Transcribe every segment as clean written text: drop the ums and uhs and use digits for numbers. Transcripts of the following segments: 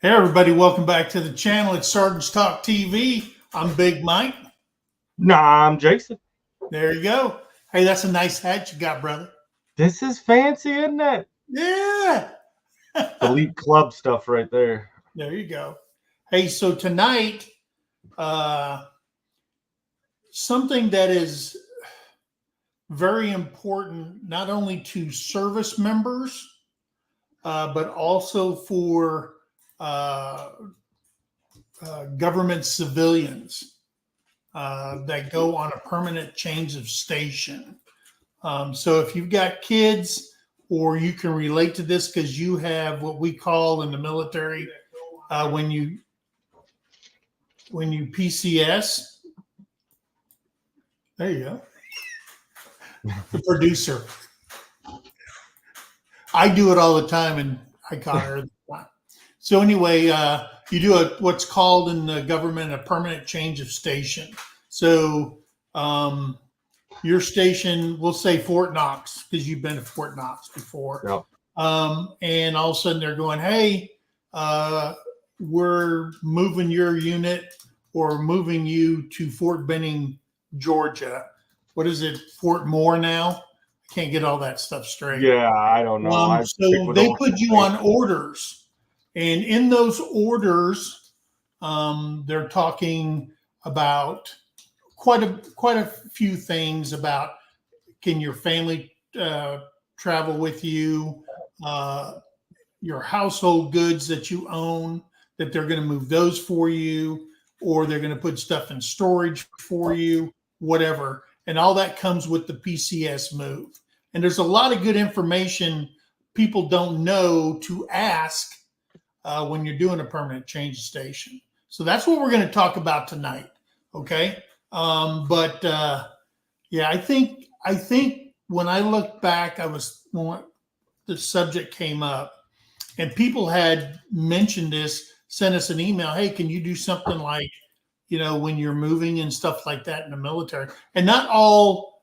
Hey everybody, welcome back to the channel. It's Sergeant's Talk TV. I'm Big Mike. Nah, I'm Jason. There you go. Hey, that's a nice hat you got, brother. This is fancy, isn't it? Yeah. Elite club stuff right there. There you go. Hey, so tonight, something that is very important, not only to service members, but also for government civilians that go on a permanent change of station. So if you've got kids, or you can relate to this because you have what we call in the military when you PCS. There you go. The producer. I do it all the time, and I caught her. So anyway, you do what's called in the government a permanent change of station. So your station, we'll say Fort Knox, because you've been to Fort Knox before. Yep. And all of a sudden they're going, hey, we're moving your unit or moving you to Fort Benning, Georgia. What is it, Fort Moore now? I can't get all that stuff straight. Yeah, I don't know. So they put you on orders. And in those orders, they're talking about quite a few things about, can your family travel with you, your household goods that you own, that they're going to move those for you, or they're going to put stuff in storage for you, whatever. And all that comes with the PCS move. And there's a lot of good information people don't know to ask when you're doing a permanent change of station. So that's what we're going to talk about tonight. Okay. Yeah, I think when I look back, when the subject came up and people had mentioned this, sent us an email. Hey, can you do something like, when you're moving and stuff like that in the military? And not all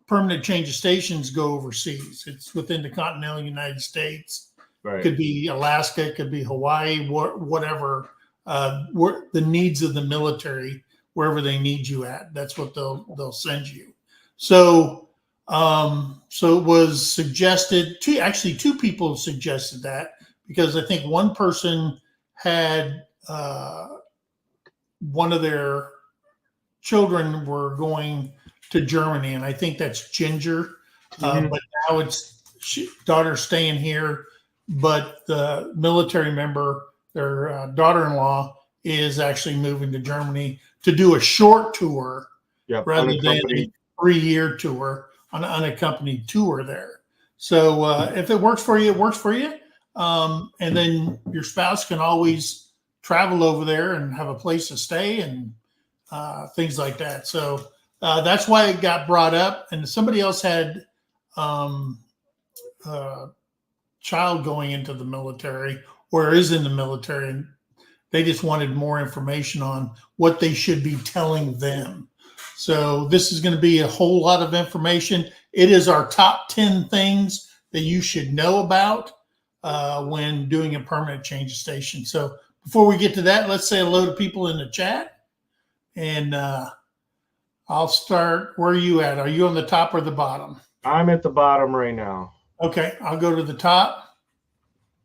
permanent change of stations go overseas. It's within the continental United States. Right. It could be Alaska, it could be Hawaii, whatever, the needs of the military, wherever they need you at. That's what they'll send you. So it was suggested two people suggested that, because I think one person had one of their children were going to Germany, and I think that's Ginger. But now it's daughter staying here, but the military member, their daughter-in-law, is actually moving to Germany to do a short tour, rather than a 3-year tour, on an unaccompanied tour there. So if it works for you, it works for you. And then your spouse can always travel over there and have a place to stay and things like that. So that's why it got brought up. And somebody else had child going into the military or is in the military, and they just wanted more information on what they should be telling them. So this is going to be a whole lot of information. It is our top 10 things that you should know about when doing a permanent change of station. So before we get to that, let's say hello to people in the chat. And I'll start. Where are you at? Are you on the top or the bottom? I'm at the bottom right now. Okay, I'll go to the top.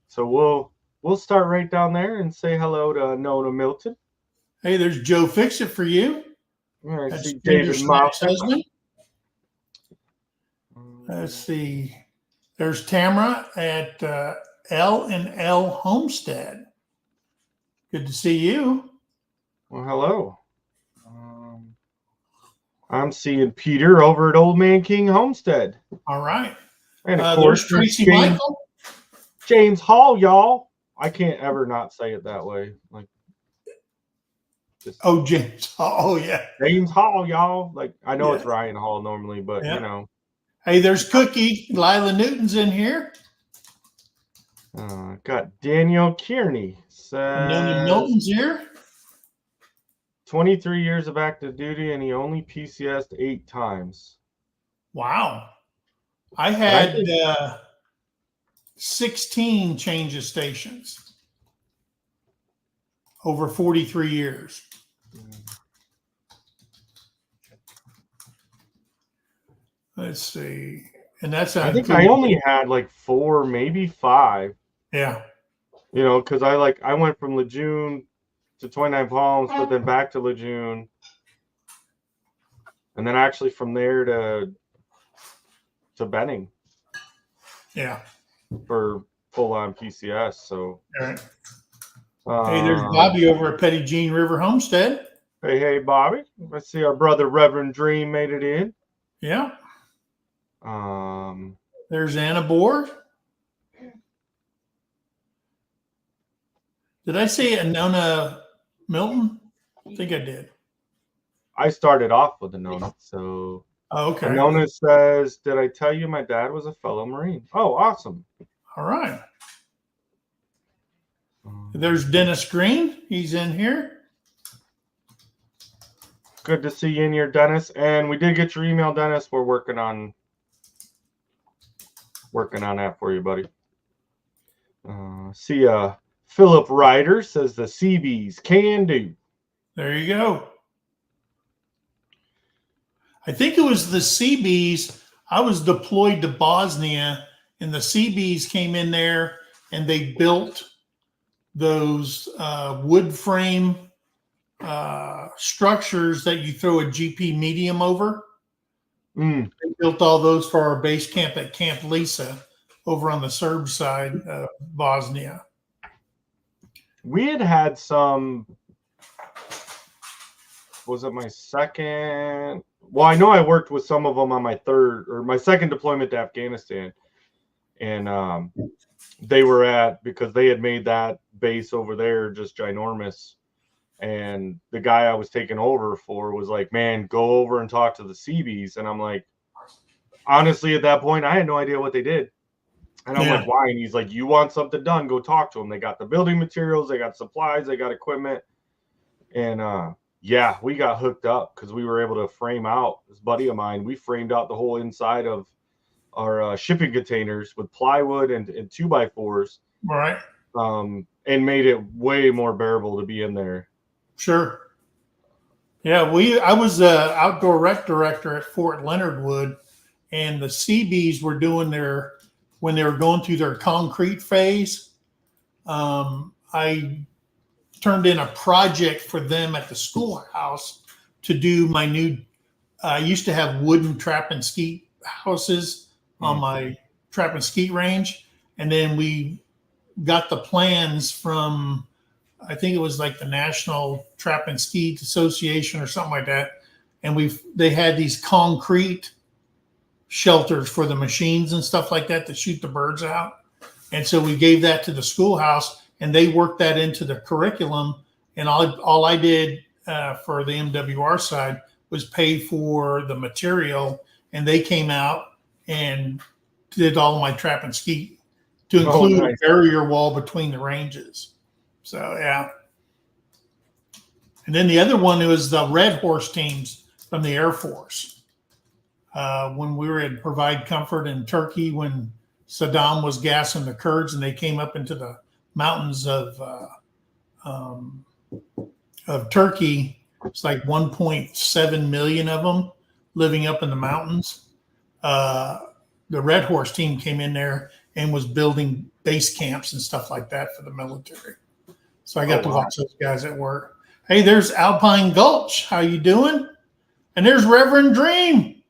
So we'll start right down there and say hello to Nona Milton. Hey, there's Joe Fix It for you. I That's see David Mouse. Husband. Let's see. There's Tamara at L&L Homestead. Good to see you. Well, hello. I'm seeing Peter over at Old Man King Homestead. All right. And of course, Tracy Michael. James Hall, y'all. I can't ever not say it that way. James Hall. Oh, yeah. James Hall, y'all. I know it's Ryan Hall normally, but Hey, there's Cookie. Lila Newton's in here. Got Daniel Kearney. Nona Milton's here. 23 years of active duty, and he only PCS'd 8 times. Wow. I had 16 change of stations. over 43 years. Let's see. And that's I think I only had like 4, maybe 5. Yeah. You know, because I went from Lejeune to 29 Palms, but then back to Lejeune. And then actually from there to Benning. Yeah. For full-on PCS. So all right. Hey, there's Bobby over at Petty Jean River Homestead. Hey, Bobby. I see our brother Reverend Dream made it in. Yeah. Um, There's Anna Bohr. Did I say Anona Milton? I think I did. I started off with Anona. So okay. Anona says, did I tell you my dad was a fellow Marine? Oh, awesome. All right. There's Dennis Green. He's in here. Good to see you in here, Dennis. And we did get your email, Dennis. We're working on that for you, buddy. See Philip Ryder says the Seabees can do. There you go. I think it was the Seabees. I was deployed to Bosnia, and the Seabees came in there and they built those wood frame structures that you throw a GP medium over. They built all those for our base camp at Camp Lisa over on the Serb side of Bosnia. We had some, was it my second? Well, I know I worked with some of them on my second deployment to Afghanistan. And they were because they had made that base over there just ginormous. And the guy I was taking over for was like, man, go over and talk to the Seabees. And I'm like, honestly, at that point, I had no idea what they did. And I'm like, why? And he's like, you want something done, go talk to them. They got the building materials, they got supplies, they got equipment. And yeah, we got hooked up because we were able to frame out, this buddy of mine, we framed out the whole inside of our shipping containers with plywood and 2x4s. Right. And made it way more bearable to be in there. Sure. Yeah, I was the outdoor rec director at Fort Leonard Wood, and the Seabees were doing when they were going through their concrete phase. I turned in a project for them at the schoolhouse to do my new, I used to have wooden trap and skeet houses on my trap and skeet range. And then we got the plans from, I think it was like the National Trap and Skeet Association or something like that. And they had these concrete shelters for the machines and stuff like that to shoot the birds out. And so we gave that to the schoolhouse, and they worked that into the curriculum. And all I did for the MWR side was pay for the material, and they came out and did all of my trap and skeet to include a barrier wall between the ranges. So, yeah. And then the other one was the Red Horse teams from the Air Force. When we were at Provide Comfort in Turkey, when Saddam was gassing the Kurds and they came up into the mountains of Turkey, it's like 1.7 million of them living up in the mountains. The Red Horse team came in there and was building base camps and stuff like that for the military. So I got to watch those guys at work. Hey, there's Alpine Gulch. How you doing? And there's Reverend Dream.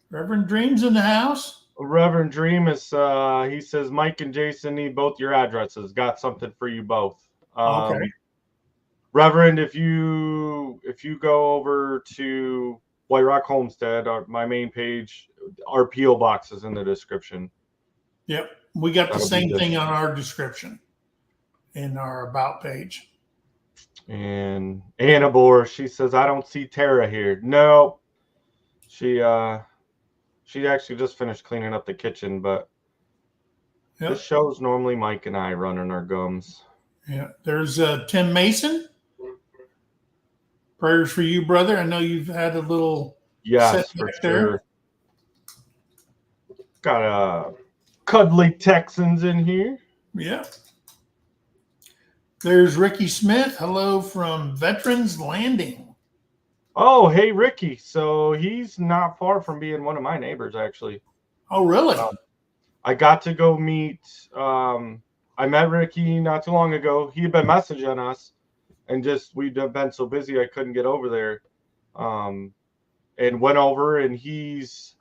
Reverend Dream's in the house. Reverend Dream is, he says, Mike and Jason need both your addresses. Got something for you both. Okay. Reverend, if you go over to White Rock Homestead, my main page, our P.O. box is in the description. Yep. We got the same thing on our description in our about page. And Anna Bohr, she says, I don't see Tara here. No. She actually just finished cleaning up the kitchen, but this show's normally Mike and I running our gums. Yeah. There's Tim Mason. Prayers for you, brother. I know you've had a little for sure. Got cuddly Texans in here. Yeah. There's Ricky Smith. Hello from Veterans Landing. Oh, hey, Ricky. So he's not far from being one of my neighbors, actually. Oh, really? I got to go meet. I met Ricky not too long ago. He had been messaging us, and we'd been so busy I couldn't get over there. And went over, and he's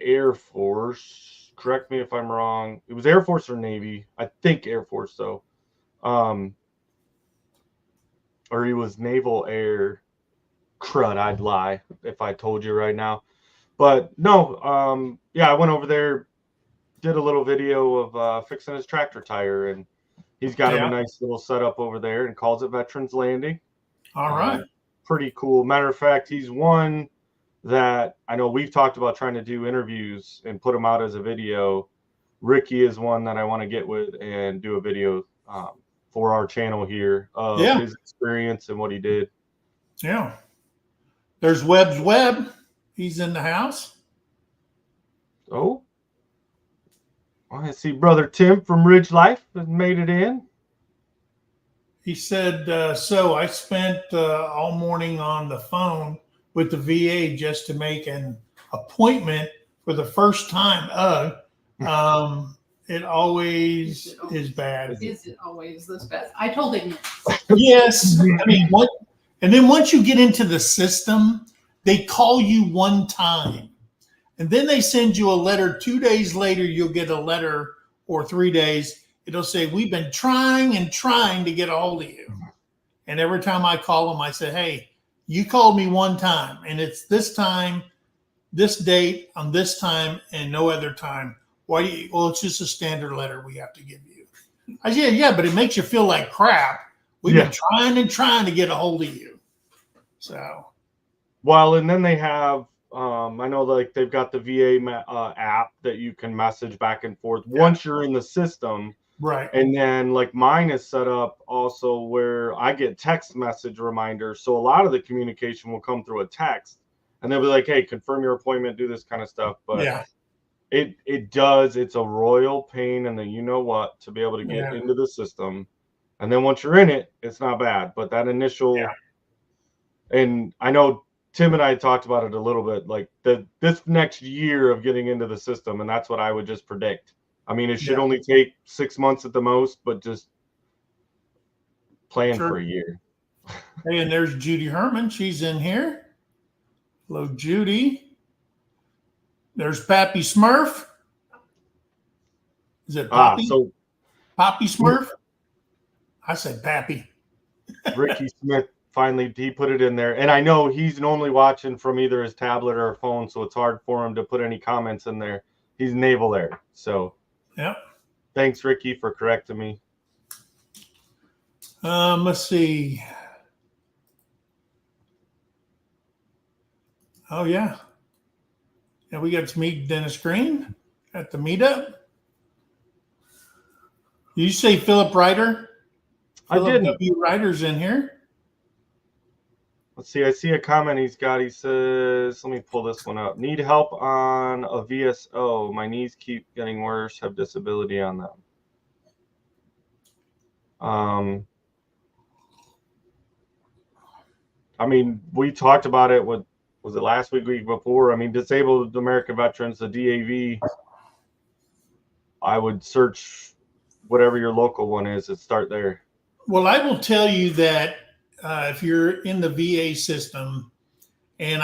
Air Force. Correct me if I'm wrong. It was Air Force or Navy. I think Air Force though. Or he was Naval Air. Crud, I'd lie if I told you right now. But no, yeah, I went over there, did a little video of fixing his tractor tire, and he's got him a nice little setup over there and calls it Veterans Landing. All right. Pretty cool. Matter of fact, he's one that I know we've talked about trying to do interviews and put them out as a video. Ricky is one that I want to get with and do a video for our channel here of his experience and what he did. Yeah. There's Webb's Webb. He's in the house. Oh, I see Brother Tim from Ridge Life has made it in. He said, so I spent all morning on the phone with the VA just to make an appointment for the first time. It always is bad. Is it always this bad? I told him. Yes. I mean, and then once you get into the system, they call you one time. And then they send you a letter. 2 days later, you'll get a letter, or 3 days. It'll say, we've been trying and trying to get a hold of you. And every time I call them, I say, hey, you called me one time, and it's this time, this date, on this time, and no other time. Why do you? Well, it's just a standard letter we have to give you. I said, yeah, but it makes you feel like crap. We've been trying and trying to get a hold of you. So. Well, and then they have, I know like they've got the VA app that you can message back and forth once you're in the system. Right. And then like mine is set up also where I get text message reminders. So a lot of the communication will come through a text, and they'll be like, hey, confirm your appointment, do this kind of stuff. But it's a royal pain in the you know what to be able to get into the system. And then once you're in it, it's not bad. But that initial and I know Tim and I talked about it a little bit, like this next year of getting into the system, and that's what I would just predict. I mean, it should only take 6 months at the most, but just plan for a year. Hey, and there's Judy Herman. She's in here. Hello, Judy. There's Pappy Smurf. Is it Poppy? Poppy Smurf? I said Pappy. Ricky Smith, finally, he put it in there. And I know he's normally watching from either his tablet or a phone, so it's hard for him to put any comments in there. He's Naval Air, so. Yeah. Thanks, Ricky, for correcting me. Let's see. Oh, yeah. Yeah, we got to meet Dennis Green at the meetup. Did you say Philip Ryder? I didn't. W. Ryder's in here. Let's see. I see a comment he's got. He says, let me pull this one up. Need help on a VSO. My knees keep getting worse. Have disability on them. I mean, we talked about it with, was it last week before? I mean, disabled American veterans, the DAV. I would search whatever your local one is and start there. Well, I will tell you that if you're in the VA system, and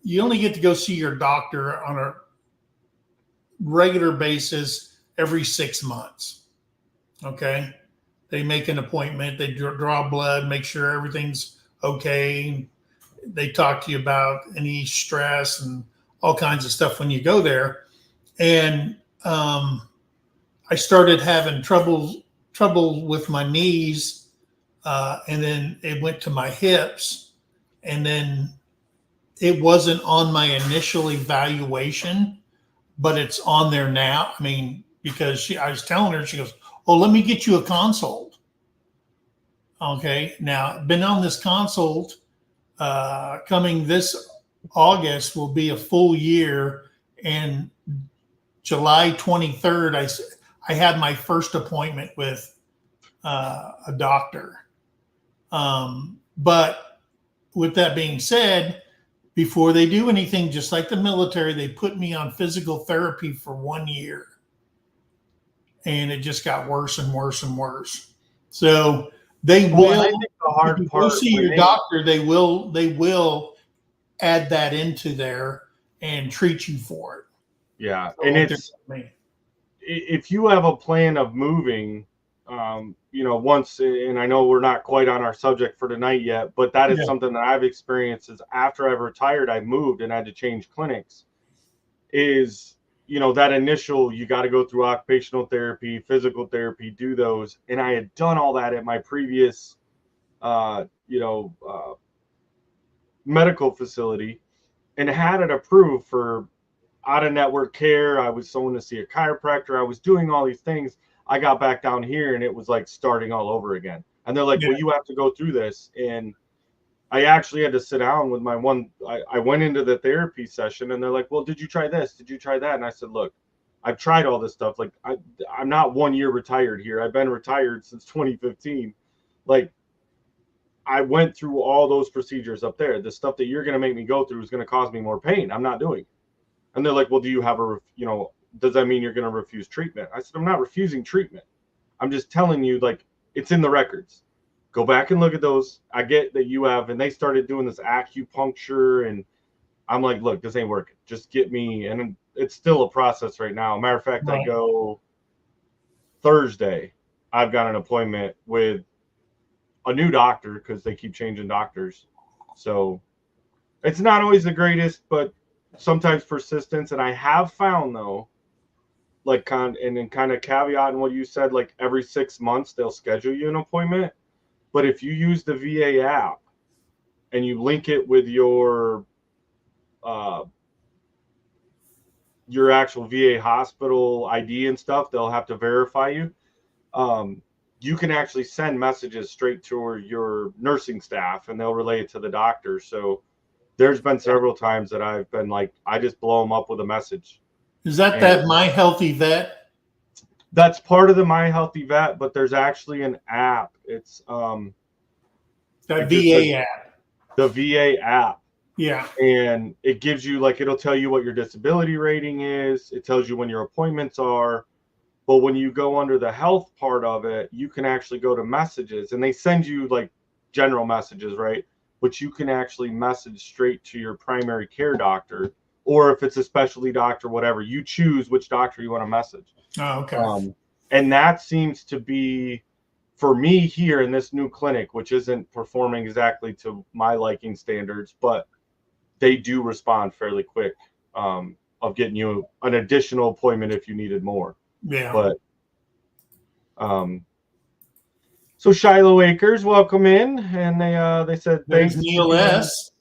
you only get to go see your doctor on a regular basis every 6 months. Okay. They make an appointment, they draw blood, make sure everything's okay. They talk to you about any stress and all kinds of stuff when you go there. And I started having trouble with my knees, and then it went to my hips, and then it wasn't on my initial evaluation, but it's on there now. I mean, because I was telling her, she goes, "Oh, let me get you a consult." Okay, now been on this consult. Coming this August will be a full year, and July 23rd, I had my first appointment with a doctor. But with that being said, before they do anything, just like the military, they put me on physical therapy for 1 year. And it just got worse and worse and worse. So they Well, will, I think the hard if you part go see when your doctor, they will add that into there and treat you for it. Yeah, So and like it's they're me. if you have a plan of moving, once, and I know we're not quite on our subject for tonight yet, but that is Yeah. something that I've experienced is after I've retired, I moved and had to change clinics. Is that initial, you got to go through occupational therapy, physical therapy, do those, and I had done all that at my previous, medical facility, and had it approved for out of network care. I was going to see a chiropractor. I was doing all these things. I got back down here and it was like starting all over again. And they're like, Yeah. well, you have to go through this. And I actually had to sit down with my one. I went into the therapy session and they're like, well, did you try this? Did you try that? And I said, look, I've tried all this stuff. Like I'm not 1 year retired here. I've been retired since 2015. Like I went through all those procedures up there. The stuff that you're going to make me go through is going to cause me more pain. I'm not doing it. And they're like, well, do you have does that mean you're going to refuse treatment? I said, I'm not refusing treatment. I'm just telling you, like, it's in the records. Go back and look at those. I get that you have, and they started doing this acupuncture, and I'm like, look, this ain't working. Just get me, and it's still a process right now. Matter of fact, Right. I go Thursday. I've got an appointment with a new doctor because they keep changing doctors. So it's not always the greatest, but sometimes persistence. And I have found though, like kind of caveat in what you said, like every 6 months they'll schedule you an appointment. But if you use the VA app and you link it with your actual VA hospital ID and stuff, they'll have to verify you. You can actually send messages straight to your nursing staff and they'll relay it to the doctor. So there's been several times that I've been like, I just blow them up with a message. Is that My Healthy Vet? That's part of the My Healthy Vet, but there's actually an app. It's That VA app. The VA app. Yeah. And it gives you, like, it'll tell you what your disability rating is. It tells you when your appointments are. But when you go under the health part of it, you can actually go to messages and they send you like general messages, right? But you can actually message straight to your primary care doctor, or if it's a specialty doctor, whatever, you choose which doctor you want to message. Oh, okay. And that seems to be, for me here in this new clinic, which isn't performing exactly to my liking standards, but they do respond fairly quick of getting you an additional appointment if you needed more. Yeah. But so Shiloh Acres, welcome in, and they said There's thanks. Neil S.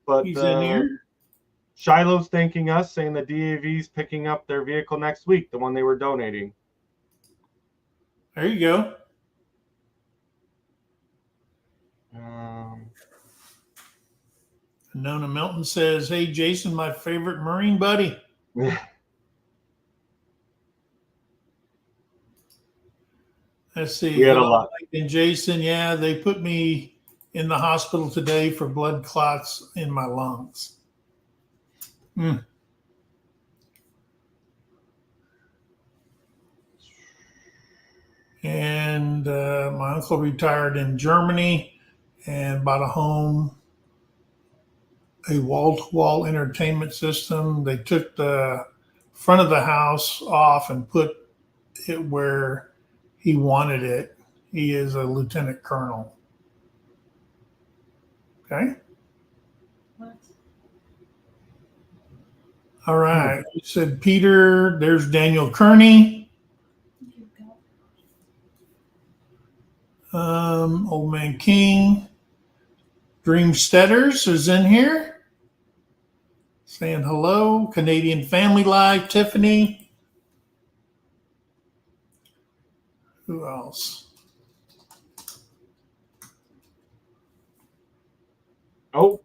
But He's in here. Shiloh's thanking us, saying the DAV's picking up their vehicle next week, the one they were donating. There you go. Nona Milton says, "Hey Jason, my favorite Marine buddy." Let's see. We had a lot. And Jason, yeah, they put me in the hospital today for blood clots in my lungs. And my uncle retired in Germany and bought a home, a wall-to-wall entertainment system. They took the front of the house off and put it where he wanted it. He is a lieutenant colonel. Okay. What? All right. You said Peter. There's Daniel Kearney. Old Man King. Dream Steaders is in here. Saying hello. Canadian Family Life. Tiffany. Who else? Oh,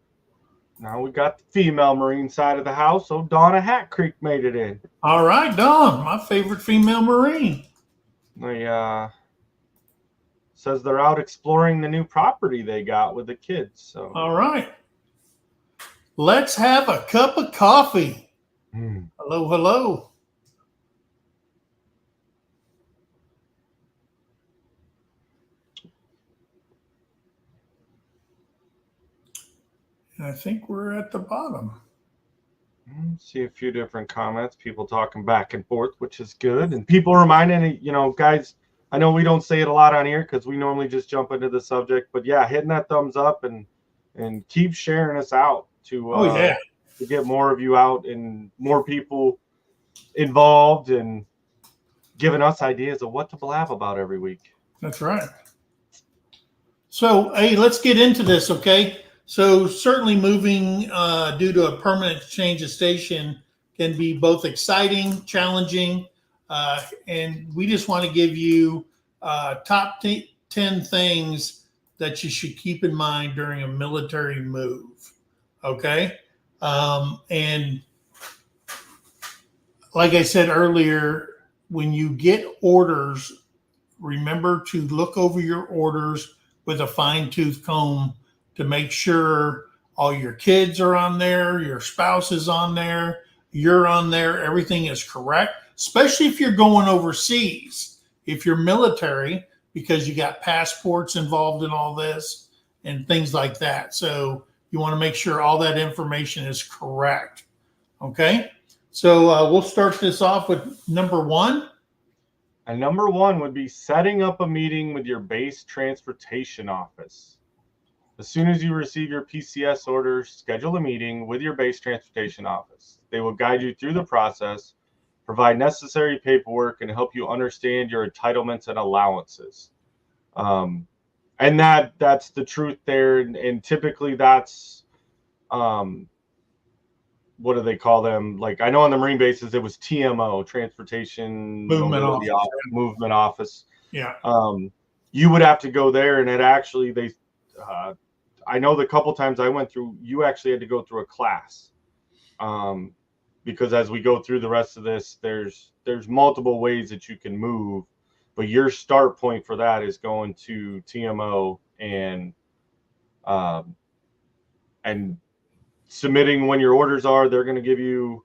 now we got the female Marine side of the house. So Donna Hat Creek made it in. All right, Dawn, my favorite female Marine. says they're out exploring the new property they got with the kids. So All right. Let's have a cup of coffee. Mm. Hello, hello. And I think we're at the bottom. See a few different comments, people talking back and forth, which is good. And people reminding, guys, I know we don't say it a lot on here because we normally just jump into the subject, but yeah, hitting that thumbs up and keep sharing us out to get more of you out and more people involved and giving us ideas of what to blab about every week. That's right. So, hey, let's get into this, okay? So, certainly moving due to a permanent change of station can be both exciting, challenging, and we just want to give you top 10 things that you should keep in mind during a military move, okay? And like I said earlier, when you get orders, remember to look over your orders with a fine-tooth comb to make sure all your kids are on there, your spouse is on there, you're on there, everything is correct, especially if you're going overseas, if you're military, because you got passports involved in all this and things like that. So you want to make sure all that information is correct. Okay? So we'll start this off with number one. And number one would be setting up a meeting with your base transportation office. As soon as you receive your PCS order, schedule a meeting with your base transportation office. They will guide you through the process, provide necessary paperwork, and help you understand your entitlements and allowances. And that's the truth there. And typically that's, what do they call them? Like, I know on the Marine bases, it was TMO, Transportation Movement Mobility Office. Movement Office. Yeah. You would have to go there, and it actually, I know the couple times I went through, you actually had to go through a class. Because as we go through the rest of this, there's multiple ways that you can move, but your start point for that is going to TMO and submitting when your orders are. They're going to give you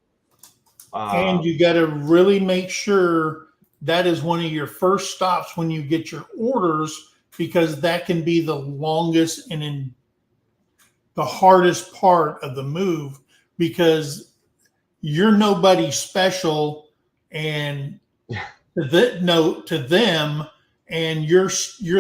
and you got to really make sure that is one of your first stops when you get your orders, because that can be the longest and in the hardest part of the move, because you're nobody special and to them, and you're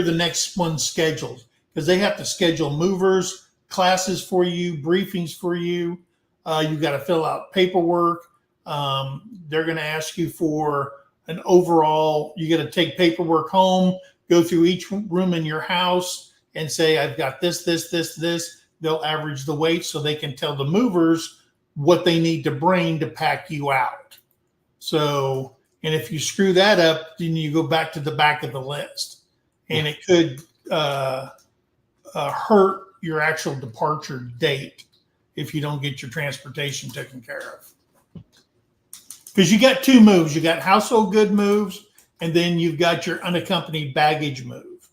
the next one scheduled, because they have to schedule movers, classes for you, briefings for you. You got to fill out paperwork. They're going to ask you for an overall. You got to take paperwork home, go through each room in your house, and say, "I've got this, this, this, this." They'll average the weight so they can tell the movers what they need to bring to pack you out. So, and if you screw that up, then you go back to the back of the list, and it could hurt your actual departure date if you don't get your transportation taken care of. Because you got two moves. You got household good moves, and then you've got your unaccompanied baggage move.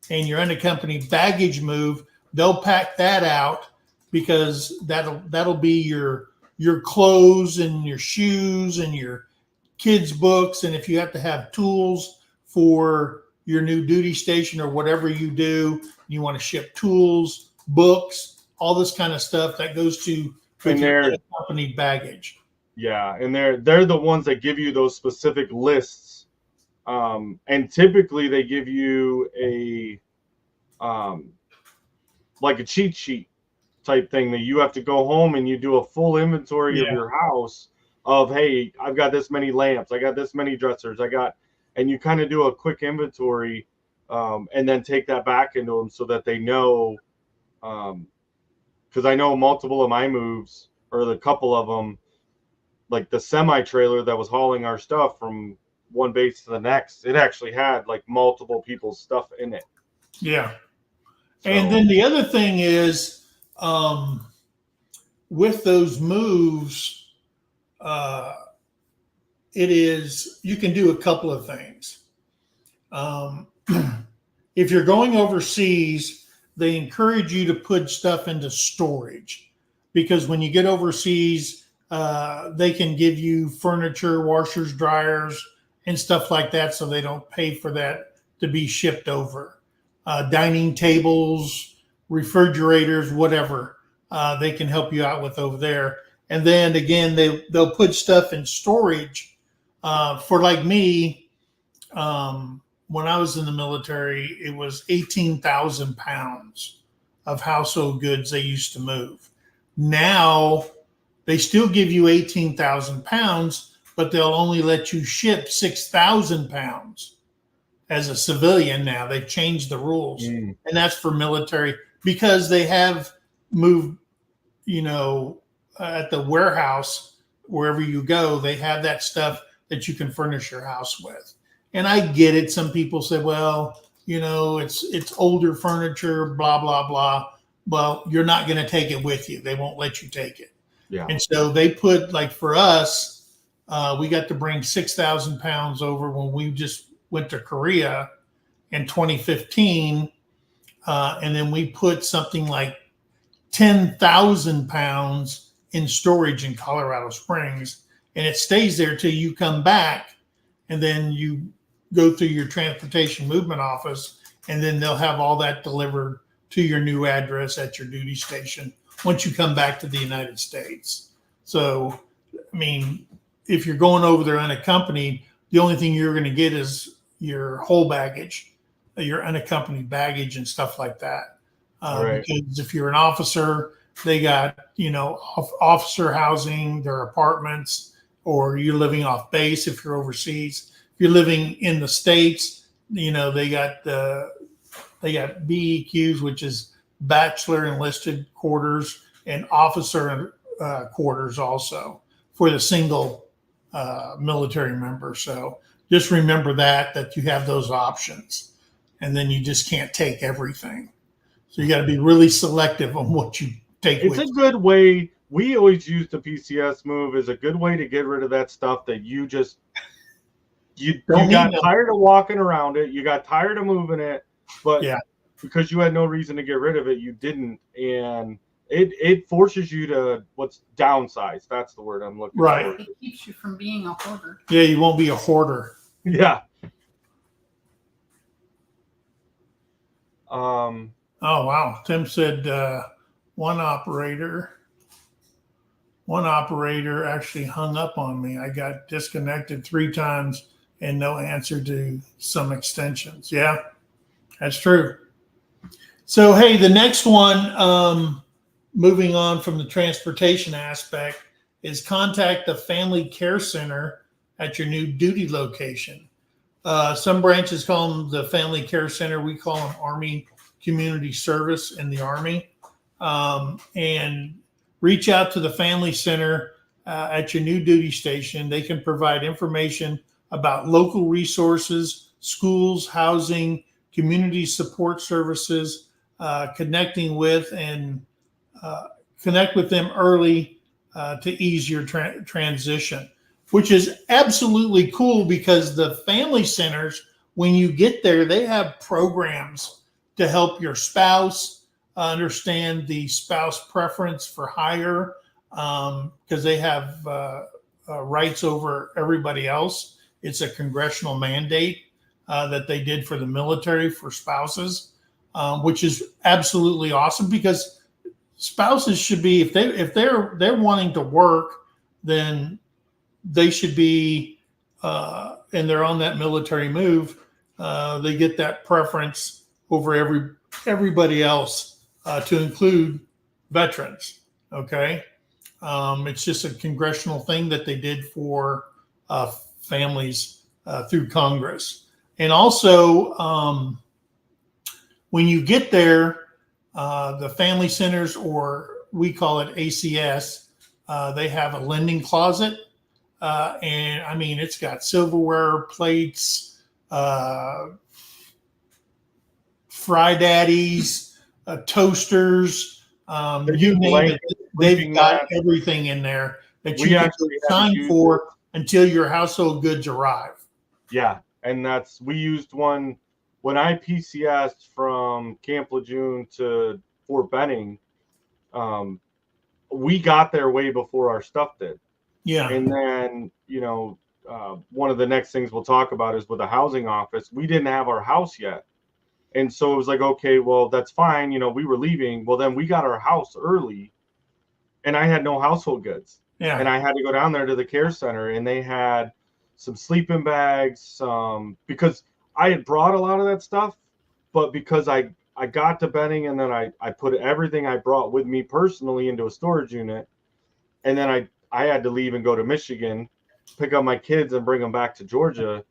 And your unaccompanied baggage move, they'll pack that out, because that'll be your clothes and your shoes and your kids' books. And if you have to have tools for your new duty station or whatever you do, you want to ship tools, books, all this kind of stuff that goes to your unaccompanied baggage. Yeah, and they're the ones that give you those specific lists, and typically they give you a like a cheat sheet type thing that you have to go home and you do a full inventory of your house of, hey, I've got this many lamps, I got this many dressers, and you kind of do a quick inventory, and then take that back into them so that they know, because I know multiple of my moves, or the couple of them, like the semi trailer that was hauling our stuff from one base to the next, it actually had like multiple people's stuff in it. Yeah. So, and then the other thing is, with those moves, you can do a couple of things. if you're going overseas, they encourage you to put stuff into storage, because when you get overseas, they can give you furniture, washers, dryers, and stuff like that, so they don't pay for that to be shipped over. Dining tables, refrigerators, whatever, they can help you out with over there. And then again, they'll put stuff in storage. For like me, when I was in the military, it was 18,000 pounds of household goods they used to move. Now they still give you 18,000 pounds, but they'll only let you ship 6,000 pounds as a civilian. Now they've changed the rules, and that's for military, because they have moved, at the warehouse, wherever you go, they have that stuff that you can furnish your house with. And I get it. Some people say, well, it's older furniture, blah, blah, blah. Well, you're not going to take it with you. They won't let you take it. Yeah. And so they put, like for us, we got to bring 6,000 pounds over when we just went to Korea in 2015. And then we put something like 10,000 pounds in storage in Colorado Springs. And it stays there till you come back. And then you go through your transportation movement office, and then they'll have all that delivered to your new address at your duty station once you come back to the United States. So, I mean, if you're going over there unaccompanied, the only thing you're going to get is your whole baggage, your unaccompanied baggage and stuff like that. Right. Because if you're an officer, they got, officer housing, their apartments, or you're living off base if you're overseas. If you're living in the States, they got BEQs, which is bachelor enlisted quarters, and officer quarters also for the single military member. So just remember that you have those options, and then you just can't take everything. So you got to be really selective on what you take with you. It's a good way. We always use the PCS move as a good way to get rid of that stuff that you got tired of walking around it. You got tired of moving it, but because you had no reason to get rid of it, you didn't. And it forces you to downsize. That's the word I'm looking for. It keeps you from being a hoarder. Yeah, you won't be a hoarder. Yeah. Oh, wow. Tim said one operator actually hung up on me. I got disconnected 3 times and no answer to some extensions. Yeah, that's true. So, hey, the next one, moving on from the transportation aspect, is contact the Family Care Center at your new duty location. Some branches call them the Family Care Center. We call them Army Community Service in the Army. And reach out to the Family Center at your new duty station. They can provide information about local resources, schools, housing, community support services, connect with them early to ease your transition, which is absolutely cool, because the family centers, when you get there, they have programs to help your spouse understand the spouse preference for hire, because they have rights over everybody else. It's a congressional mandate that they did for the military for spouses, which is absolutely awesome, because spouses should be, if they're wanting to work, then they should be, and they're on that military move, they get that preference over everybody else, to include veterans. Okay. It's just a congressional thing that they did for families through Congress. And also, when you get there, the family centers, or we call it ACS, they have a lending closet. And I mean, it's got silverware, plates, fry daddies, toasters, you name it. They've got everything in there that you can sign for until your household goods arrive. Yeah, and we used one when I PCSed from Camp Lejeune to Fort Benning, we got there way before our stuff did. Yeah. And then, one of the next things we'll talk about is with the housing office, we didn't have our house yet. And so it was like, okay, well, that's fine. We were leaving. Well, then we got our house early and I had no household goods. Yeah. And I had to go down there to the care center, and they had some sleeping bags, because I had brought a lot of that stuff, but because I got to Benning and then I put everything I brought with me personally into a storage unit. And then I had to leave and go to Michigan, pick up my kids and bring them back to Georgia.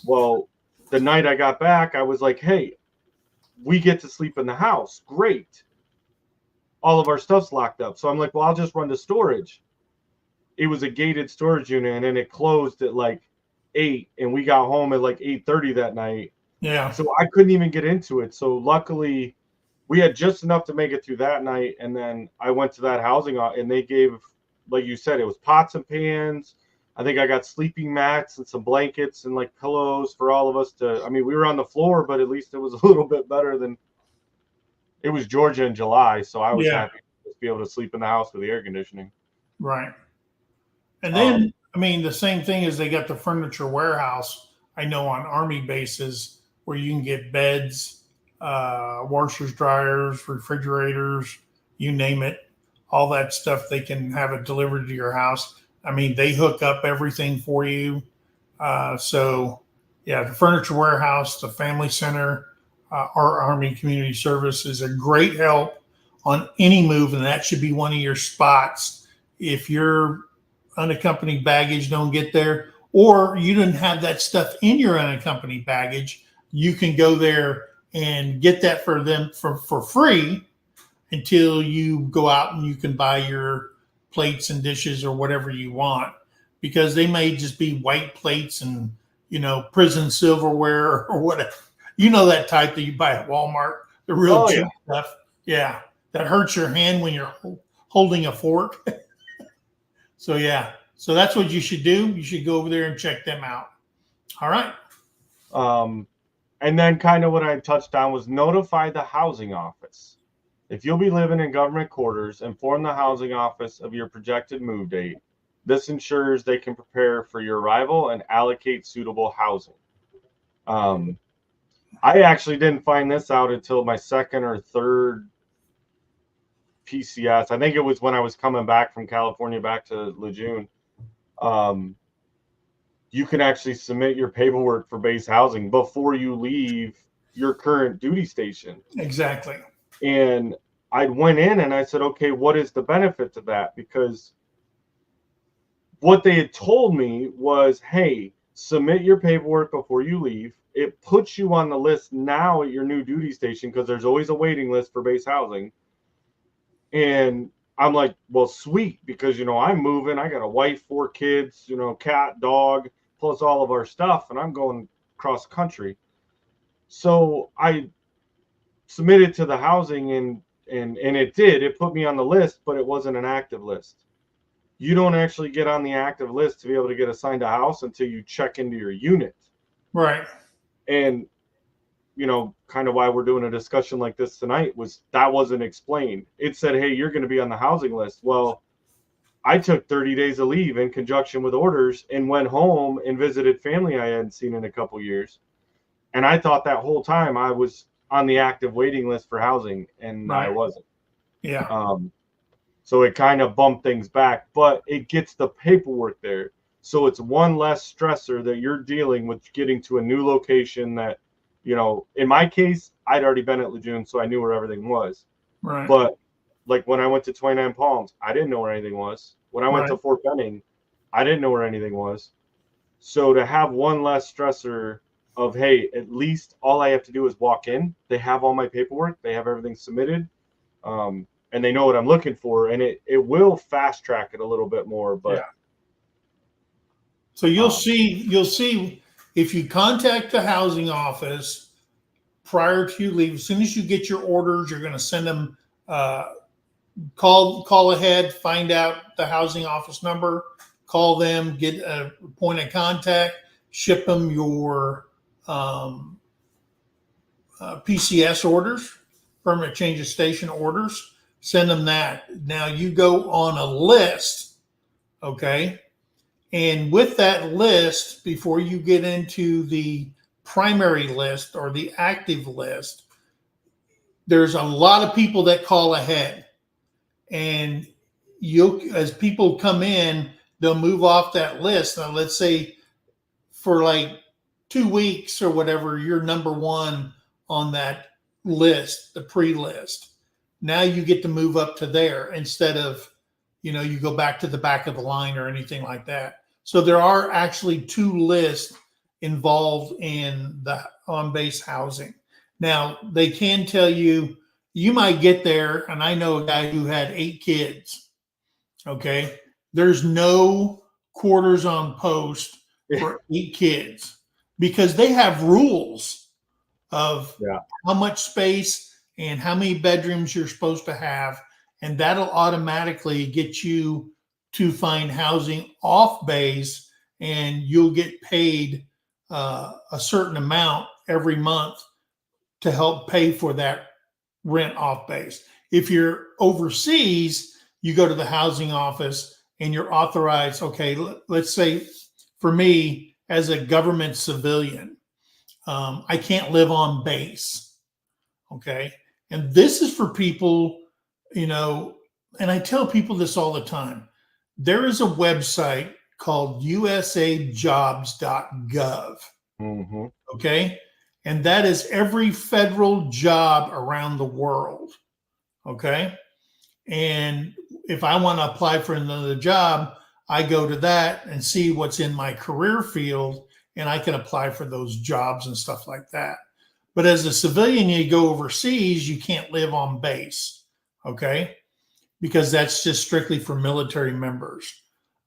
Well, the night I got back, I was like, hey, we get to sleep in the house. Great. All of our stuff's locked up. So I'm like, well, I'll just run to storage. It was a gated storage unit, and then it closed at like 8, and we got home at like 8:30 that night. Yeah. So I couldn't even get into it. So luckily we had just enough to make it through that night. And then I went to that housing, and they gave, like you said, it was pots and pans. I think I got sleeping mats and some blankets and like pillows for all of us we were on the floor, but at least it was a little bit better than, it was Georgia in July. So I was happy to be able to sleep in the house with the air conditioning. Right. And then, the same thing is they got the furniture warehouse, I know, on Army bases where you can get beds, washers, dryers, refrigerators, you name it, all that stuff. They can have it delivered to your house. They hook up everything for you. So, yeah, the furniture warehouse, the family center, our Army Community Service is a great help on any move, and that should be one of your spots. If your unaccompanied baggage don't get there, or you didn't have that stuff in your unaccompanied baggage, you can go there and get that for them for free until you go out and you can buy your plates and dishes or whatever you want, because they may just be white plates and prison silverware or whatever, that type that you buy at Walmart, the real cheap stuff. Yeah, that hurts your hand when you're holding a fork. So that's what you should do. You should go over there and check them out. All right. And then kind of what I touched on was notify the housing office. If you'll be living in government quarters, inform the housing office of your projected move date. This ensures they can prepare for your arrival and allocate suitable housing. I actually didn't find this out until my second or third PCS. I think it was when I was coming back from California back to Lejeune. You can actually submit your paperwork for base housing before you leave your current duty station. Exactly. And I went in and I said, okay, what is the benefit to that? Because what they had told me was, hey, submit your paperwork before you leave. It puts you on the list now at your new duty station, because there's always a waiting list for base housing. And I'm like, well, sweet, because, I'm moving. I got a wife, 4 kids, cat, dog, plus all of our stuff, and I'm going cross country. So I submitted to the housing, and it put me on the list, but it wasn't an active list. You don't actually get on the active list to be able to get assigned a house until you check into your unit. Right. And kind of why we're doing a discussion like this tonight was that wasn't explained. It said, hey, you're going to be on the housing list. Well, I took 30 days of leave in conjunction with orders and went home and visited family I hadn't seen in a couple years. And I thought that whole time I was on the active waiting list for housing, and I wasn't. Yeah. So it kind of bumped things back, but it gets the paperwork there. So it's one less stressor that you're dealing with getting to a new location that, in my case, I'd already been at Lejeune, so I knew where everything was. Right. But like when I went to 29 Palms, I didn't know where anything was. When I went to Fort Benning, I didn't know where anything was. So to have one less stressor of, hey, at least all I have to do is walk in. They have all my paperwork. They have everything submitted. And they know what I'm looking for. And it will fast track it a little bit more. But so you'll see if you contact the housing office prior to you leave, as soon as you get your orders, you're going to send them, call ahead, find out the housing office number, call them, get a point of contact, ship them your PCS orders, permanent change of station orders. Send them that. Now you go on a list, okay? And with that list, before you get into the primary list or the active list, there's a lot of people that call ahead. And as people come in, they'll move off that list. Now, let's say for like 2 weeks or whatever, you're number one on that list, the pre-list. Now you get to move up to there instead of, you go back to the back of the line or anything like that. So there are actually 2 lists involved in the on-base housing. Now, they can tell you, you might get there, and I know a guy who had 8 kids, okay? There's no quarters on post for 8 kids because they have rules of how much space and how many bedrooms you're supposed to have, and that'll automatically get you to find housing off base, and you'll get paid a certain amount every month to help pay for that rent off base. If you're overseas, you go to the housing office and you're authorized. Okay, let's say for me as a government civilian, I can't live on base. Okay. And this is for people, and I tell people this all the time. There is a website called usajobs.gov. Mm-hmm. Okay. And that is every federal job around the world. Okay. And if I want to apply for another job, I go to that and see what's in my career field, and I can apply for those jobs and stuff like that. But as a civilian, you go overseas, you can't live on base. Okay. Because that's just strictly for military members.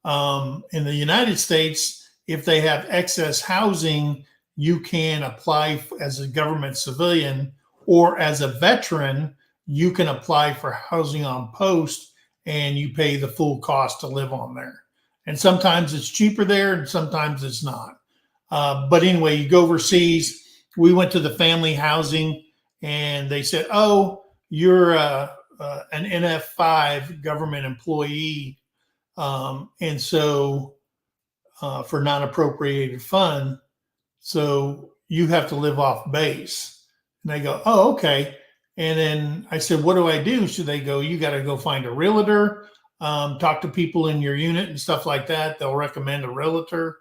In the United States, if they have excess housing, you can apply as a government civilian, or as a veteran, you can apply for housing on post and you pay the full cost to live on there. And sometimes it's cheaper there and sometimes it's not. But anyway, you go overseas. We went to the family housing and they said, oh, you're an NF5 government employee. And so for non-appropriated fund, so you have to live off base. And they go, oh, okay. And then I said, what do I do? So they go, you got to go find a realtor, talk to people in your unit and stuff like that. They'll recommend a realtor.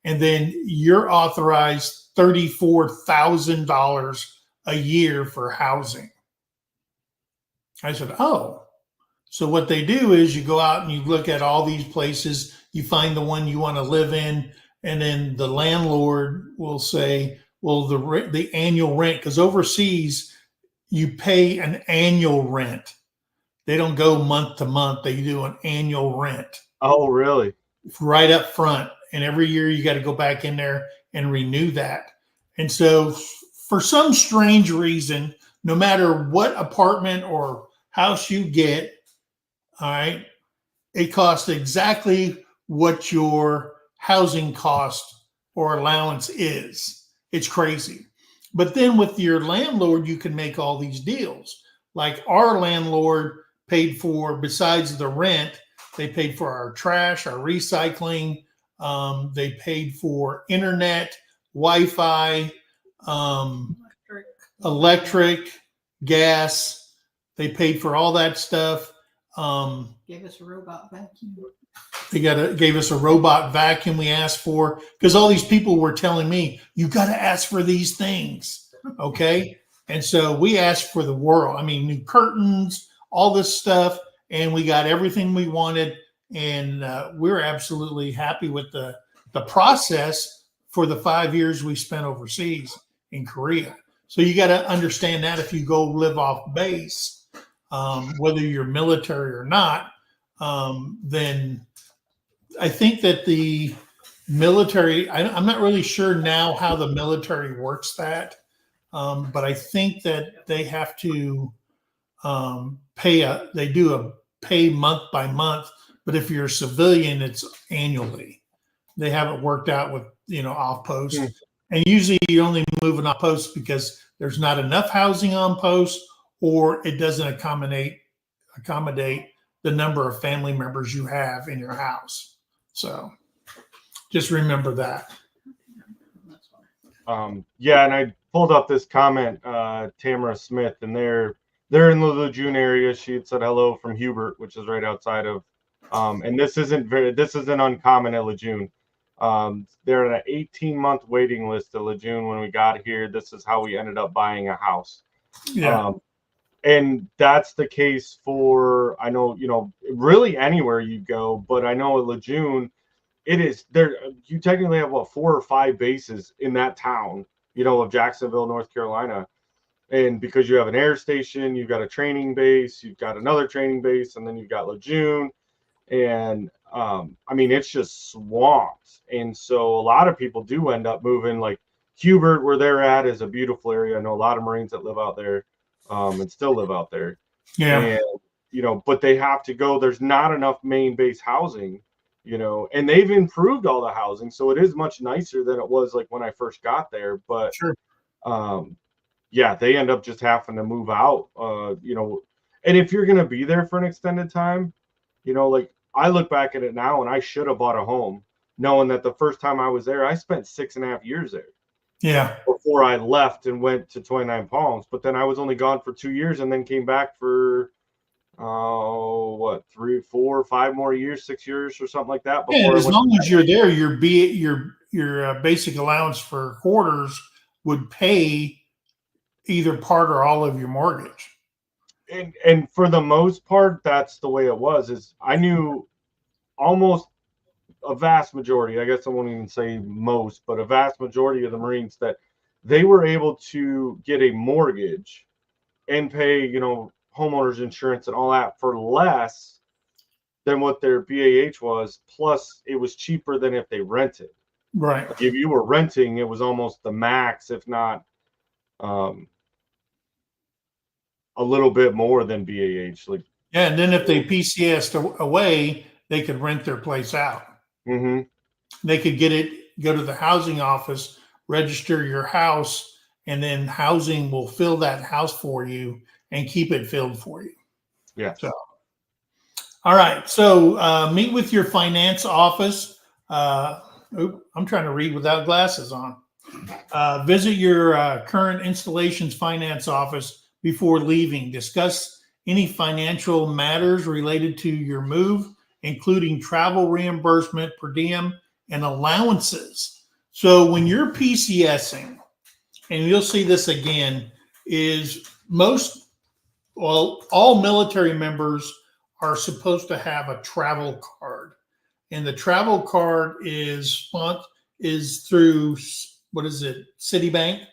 And then you're authorized $34,000 a year for housing. I said, oh. So what they do is you go out and you look at all these places, you find the one you want to live in, and then the landlord will say, well, the annual rent, because overseas you pay an annual rent. They don't go month to month. They do an annual rent. Oh, really? Right up front. And every year you got to go back in there and renew that. And so for some strange reason, no matter what apartment or house you get, all right, it costs exactly what your housing cost or allowance is. It's crazy. But then with your landlord, you can make all these deals. Like our landlord paid for, besides the rent, they paid for our trash, our recycling. They paid for internet, Wi-Fi, electric, gas. They paid for all that stuff. Gave us a robot vacuum. They gave us a robot vacuum we asked for, because all these people were telling me, you got to ask for these things. Okay. And so we asked for the world. I mean, new curtains, all this stuff, and we got everything we wanted. And we're absolutely happy with the process for the 5 years we spent overseas in Korea. So you got to understand that if you go live off base, whether you're military or not, then I think that the military, I'm not really sure now how the military works that, but I think that they have to they do a pay month by month, but if you're a civilian, it's annually. They have it worked out with, off post. And usually you only move an off post because there's not enough housing on post, or it doesn't accommodate the number of family members you have in your house. So just remember that. Yeah, and I pulled up this comment, Tamara Smith, and they're in the Lejeune area. She had said hello from Hubert, which is right outside of, and this isn't uncommon at Lejeune. They're at an 18-month waiting list at Lejeune when we got here. This is how we ended up buying a house. Yeah. And that's the case for, I know, really anywhere you go, but I know at Lejeune, it is there. You technically have 4 or 5 bases in that town, of Jacksonville, North Carolina. And because you have an air station, you've got a training base, you've got another training base, and then you've got Lejeune. And I mean, it's just swamped. And so a lot of people do end up moving. Like Hubert, where they're at, is a beautiful area. I know a lot of Marines that live out there and still live out there. Yeah. And, but they have to go. There's not enough main base housing, and they've improved all the housing. So it is much nicer than it was like when I first got there. But Sure. Yeah, they end up just having to move out, and if you're going to be there for an extended time, like I look back at it now and I should have bought a home knowing that the first time I was there, I spent 6.5 years there. Yeah. Before I left and went to 29 Palms, but then I was only gone for 2 years and then came back for 3, 4, 5 more years, 6 years or something like that. Yeah, as long as you're there, your basic allowance for quarters would pay either part or all of your mortgage. And for the most part, that's the way it was. Is I knew almost a vast majority, I guess I won't even say most, but a vast majority of the Marines that they were able to get a mortgage and pay, homeowners insurance and all that for less than what their BAH was. Plus, it was cheaper than if they rented. Right. Like if you were renting, it was almost the max, if not a little bit more than BAH. Like, yeah, and then if they PCS'd away, they could rent their place out. Mm-hmm. They could go to the housing office, register your house, and then housing will fill that house for you and keep it filled for you. Yeah. So, all right. So meet with your finance office. I'm trying to read without glasses on. Visit your current installations finance office before leaving. Discuss any financial matters related to your move, including travel reimbursement, per diem, and allowances. So when you're PCSing, and you'll see this again, is all military members are supposed to have a travel card. And the travel card is through, Citibank.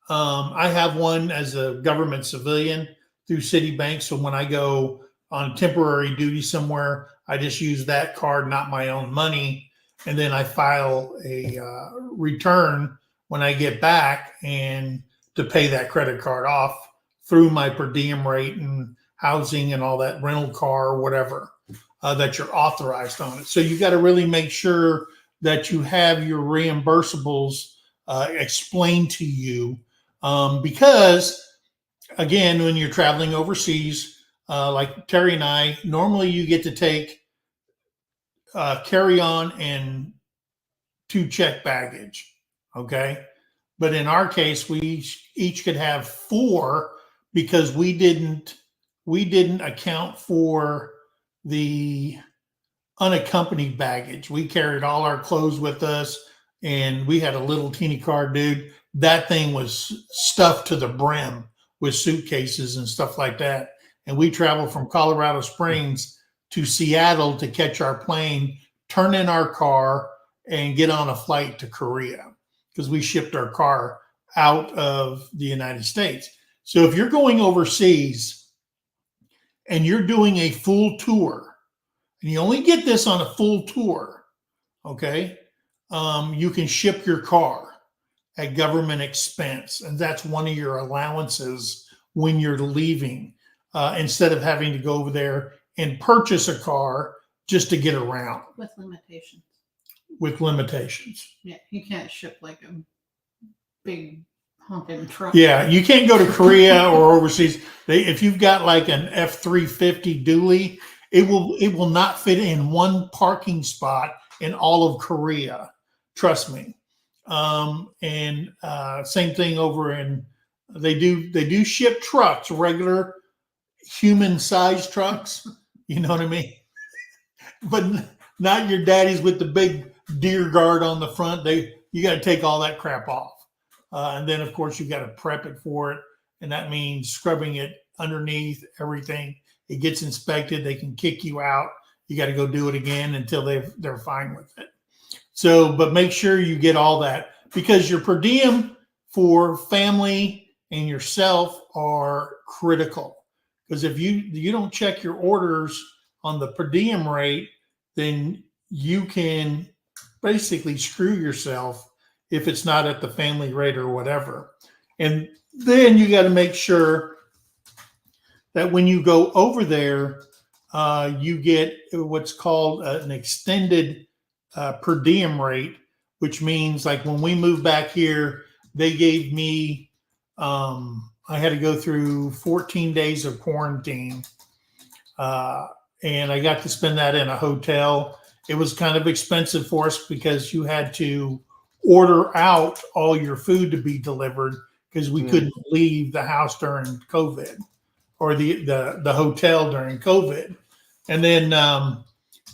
I have one as a government civilian through Citibank. So when I go on temporary duty somewhere, I just use that card, not my own money. And then I file a return when I get back and to pay that credit card off through my per diem rate and housing and all that, rental car or whatever that you're authorized on it. So you got to really make sure that you have your reimbursables explained to you because, again, when you're traveling overseas, like Terry and I, normally you get to take carry-on and 2 check baggage, okay? But in our case, we each could have 4 because we didn't account for the unaccompanied baggage. We carried all our clothes with us, and we had a little teeny car, dude. That thing was stuffed to the brim with suitcases and stuff like that. And we traveled from Colorado Springs to Seattle to catch our plane, turn in our car, and get on a flight to Korea because we shipped our car out of the United States. So if you're going overseas and you're doing a full tour, and you only get this on a full tour, okay, you can ship your car at government expense. And that's one of your allowances when you're leaving, instead of having to go over there and purchase a car just to get around. With limitations. Yeah, you can't ship like a big Honking truck. Yeah, you can't go to Korea or overseas. If you've got like an F-350 dually, it will not fit in one parking spot in all of Korea. Trust me. And same thing over in they do ship trucks, regular human sized trucks. You know what I mean? But not your daddies with the big deer guard on the front. You got to take all that crap off. And then, of course, you got to prep it for it. And that means scrubbing it underneath everything. It gets inspected. They can kick you out. You got to go do it again until they're fine with it. So, but make sure you get all that, because your per diem for family and yourself are critical. Because if you don't check your orders on the per diem rate, then you can basically screw yourself if it's not at the family rate or whatever. And then you got to make sure that when you go over there, you get what's called an extended per diem rate, which means like when we moved back here, they gave me, I had to go through 14 days of quarantine. And I got to spend that in a hotel. It was kind of expensive for us because you had to order out all your food to be delivered because we couldn't leave the house during COVID, or the hotel during COVID. And then,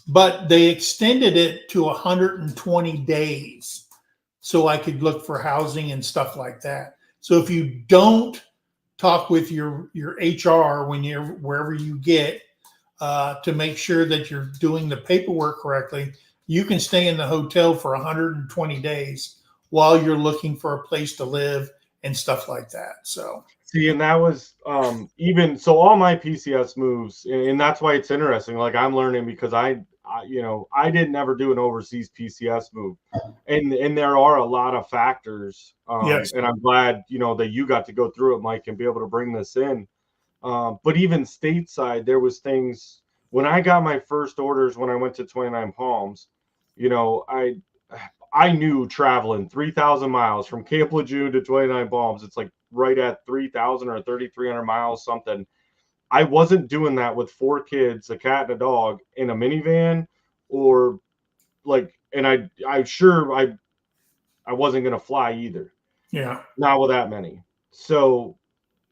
but they extended it to 120 days so I could look for housing and stuff like that. So if you don't talk with your HR when you're wherever you get, to make sure that you're doing the paperwork correctly, you can stay in the hotel for 120 days while you're looking for a place to live and stuff like that. So see, and that was even so all my PCS moves, and that's why it's interesting. Like I'm learning because I didn't ever do an overseas PCS move, and there are a lot of factors. Yes. And I'm glad that you got to go through it, Mike, and be able to bring this in. But even stateside, there was things when I got my first orders when I went to 29 Palms. I knew traveling 3,000 miles from Camp Lejeune to 29 Palms, it's like right at 3,000 or 3,300 miles, something. I wasn't doing that with 4 kids, a cat and a dog in a minivan, or like, and I wasn't going to fly either. Yeah. Not with that many. So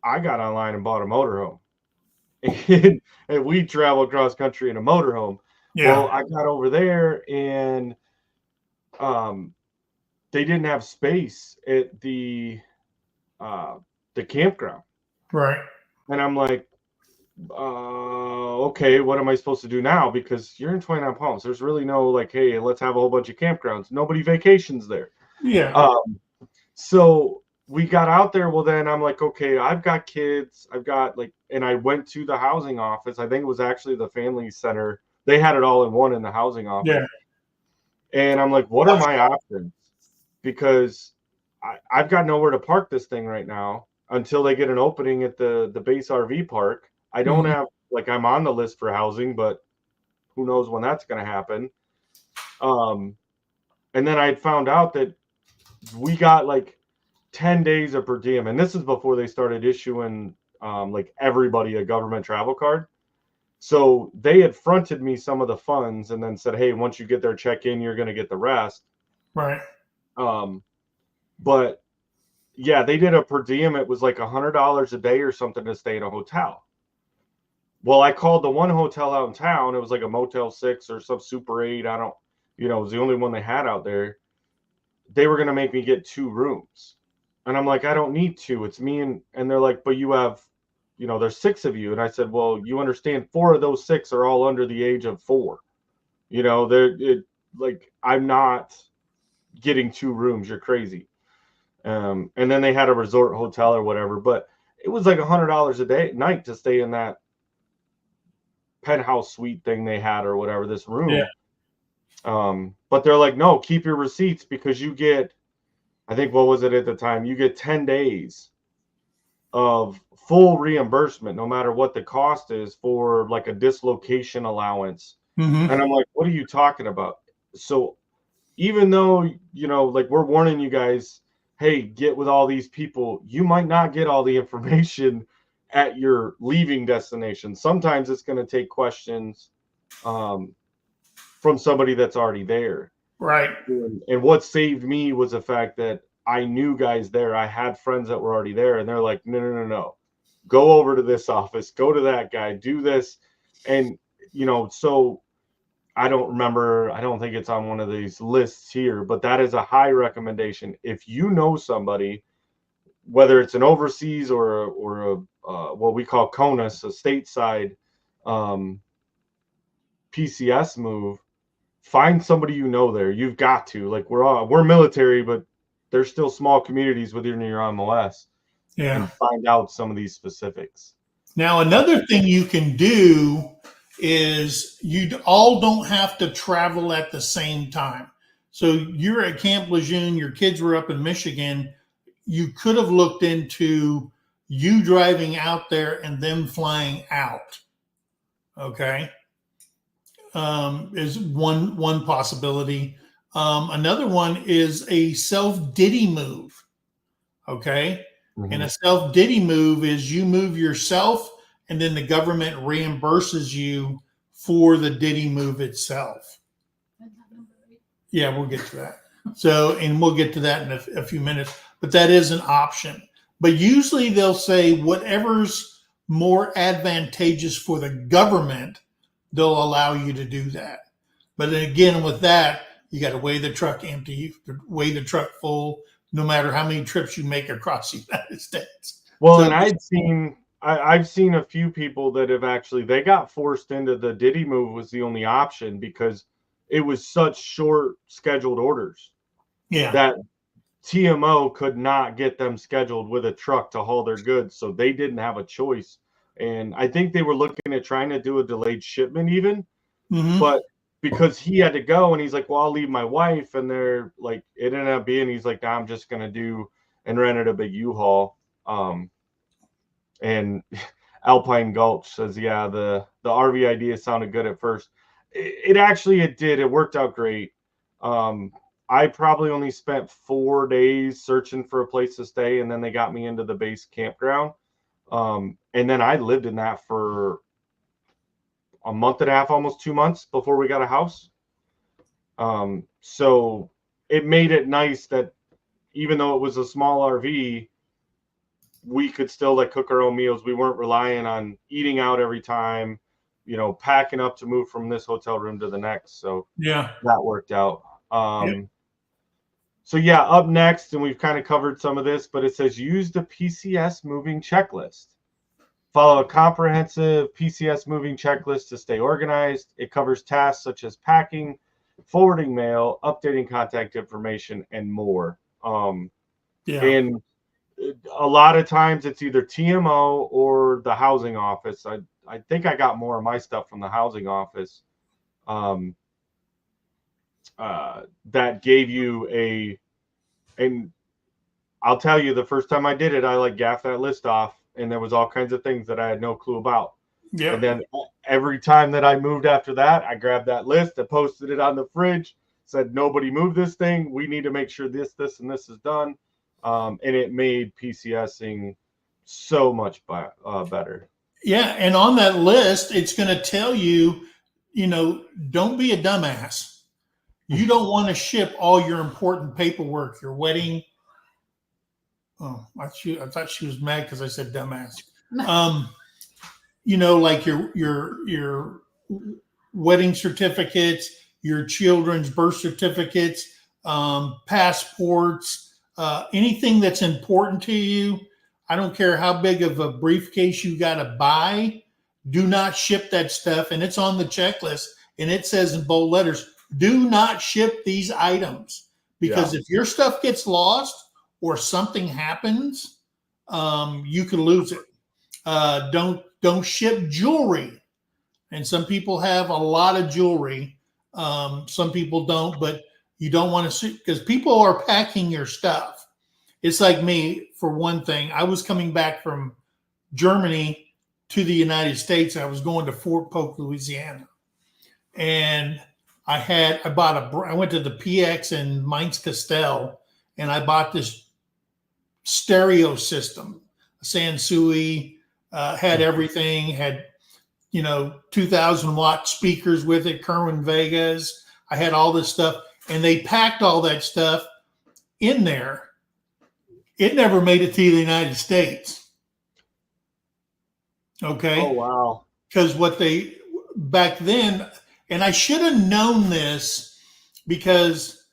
I got online and bought a motorhome. And we traveled cross country in a motorhome. Yeah. Well, I got over there and they didn't have space at the campground. Right. And I'm like, okay, what am I supposed to do now? Because you're in 29 Palms. There's really no like, hey, let's have a whole bunch of campgrounds. Nobody vacations there. Yeah. So we got out there. Well, then I'm like, okay, I've got kids. I've got like, and I went to the housing office. I think it was actually the family center. They had it all in one in the housing office. Yeah. And I'm like, what are my options? Because I've got nowhere to park this thing right now until they get an opening at the base RV park. I don't have, like, I'm on the list for housing, but who knows when that's going to happen. And then I found out that we got like 10 days of per diem. And this is before they started issuing like everybody a government travel card. So they had fronted me some of the funds and then said, hey, once you get their check in, you're going to get the rest. Right. But yeah, they did a per diem. It was like $100 a day or something to stay in a hotel. Well, I called the one hotel out in town. It was like a Motel 6 or some Super 8. It was the only one they had out there. They were going to make me get 2 rooms. And I'm like, I don't need 2. It's me. And they're like, but you have, there's 6 of you. And I said, well, you understand 4 of those 6 are all under the age of 4. I'm not getting 2 rooms. You're crazy. And then they had a resort hotel or whatever, but it was like $100 a night to stay in that penthouse suite thing they had or whatever, this room. Yeah. But they're like, no, keep your receipts because you get, I think, what was it at the time? You get 10 days of full reimbursement, no matter what the cost is, for like a dislocation allowance. And I'm like, what are you talking about? So even though, like, we're warning you guys, hey, get with all these people, you might not get all the information at your leaving destination. Sometimes it's going to take questions from somebody that's already there. Right. And what saved me was the fact that I knew guys there. I had friends that were already there, and they're like, no, no, no, no. Go over to this office, go to that guy, do this. And, so I don't remember, I don't think it's on one of these lists here, but that is a high recommendation. If you know somebody, whether it's an overseas or a what we call CONUS, a stateside PCS move, find somebody there. You've got to. Like, we're military, but there's still small communities within your MLS. Yeah. And find out some of these specifics. Now, another thing you can do is you all don't have to travel at the same time. So you're at Camp Lejeune, your kids were up in Michigan. You could have looked into you driving out there and them flying out. Okay. Is one possibility. Another one is a self-Diddy move. Okay. Mm-hmm. And a self-Diddy move is you move yourself and then the government reimburses you for the Diddy move itself. Yeah, we'll get to that. And we'll get to that in a few minutes, but that is an option. But usually they'll say whatever's more advantageous for the government, they'll allow you to do that. But then again, with that, you got to weigh the truck empty, weigh the truck full, no matter how many trips you make across the United States. Well, and I've seen a few people that have they got forced into the Diddy move was the only option because it was such short scheduled orders. Yeah. That TMO could not get them scheduled with a truck to haul their goods. So they didn't have a choice. And I think they were looking at trying to do a delayed shipment even, but because he had to go and he's like, well, I'll leave my wife. And they're like, it ended up being, he's like, nah, I'm just going to do and rented a big U-Haul. And Alpine Gulch says, yeah, the RV idea sounded good at first. It did. It worked out great. I probably only spent 4 days searching for a place to stay. And then they got me into the base campground. And then I lived in that for a month and a half, almost 2 months before we got a house. So it made it nice that even though it was a small RV, we could still cook our own meals. We weren't relying on eating out every time, packing up to move from this hotel room to the next. So yeah, that worked out. So yeah, up next, and we've kind of covered some of this, but it says use the PCS moving checklist. Follow a comprehensive PCS moving checklist to stay organized. It covers tasks such as packing, forwarding mail, updating contact information, and more. And a lot of times it's either TMO or the housing office. I think I got more of my stuff from the housing office that gave you and I'll tell you, the first time I did it, I gaffed that list off, and there was all kinds of things that I had no clue about. Yeah. And then every time that I moved after that, I grabbed that list, I posted it on the fridge, said, nobody move this thing. We need to make sure this, and this is done. And it made PCSing so much better. Yeah. And on that list, it's going to tell you, don't be a dumbass. You don't want to ship all your important paperwork, your wedding. Oh, I thought she was mad because I said dumbass. Like your wedding certificates, your children's birth certificates, passports, anything that's important to you. I don't care how big of a briefcase you got to buy. Do not ship that stuff. And it's on the checklist. And it says in bold letters, do not ship these items. Because if your stuff gets lost or something happens, you can lose it. Don't ship jewelry. And some people have a lot of jewelry. Some people don't, but you don't want to, because people are packing your stuff. It's like me, for one thing. I was coming back from Germany to the United States. I was going to Fort Polk, Louisiana. And I went to the PX in Mainz Castell, and I bought this stereo system. Sansui had everything, had 2,000-watt speakers with it, Kerwin Vegas. I had all this stuff, and they packed all that stuff in there. It never made it to the United States. Okay. Oh, wow. Because back then, and I should have known this, because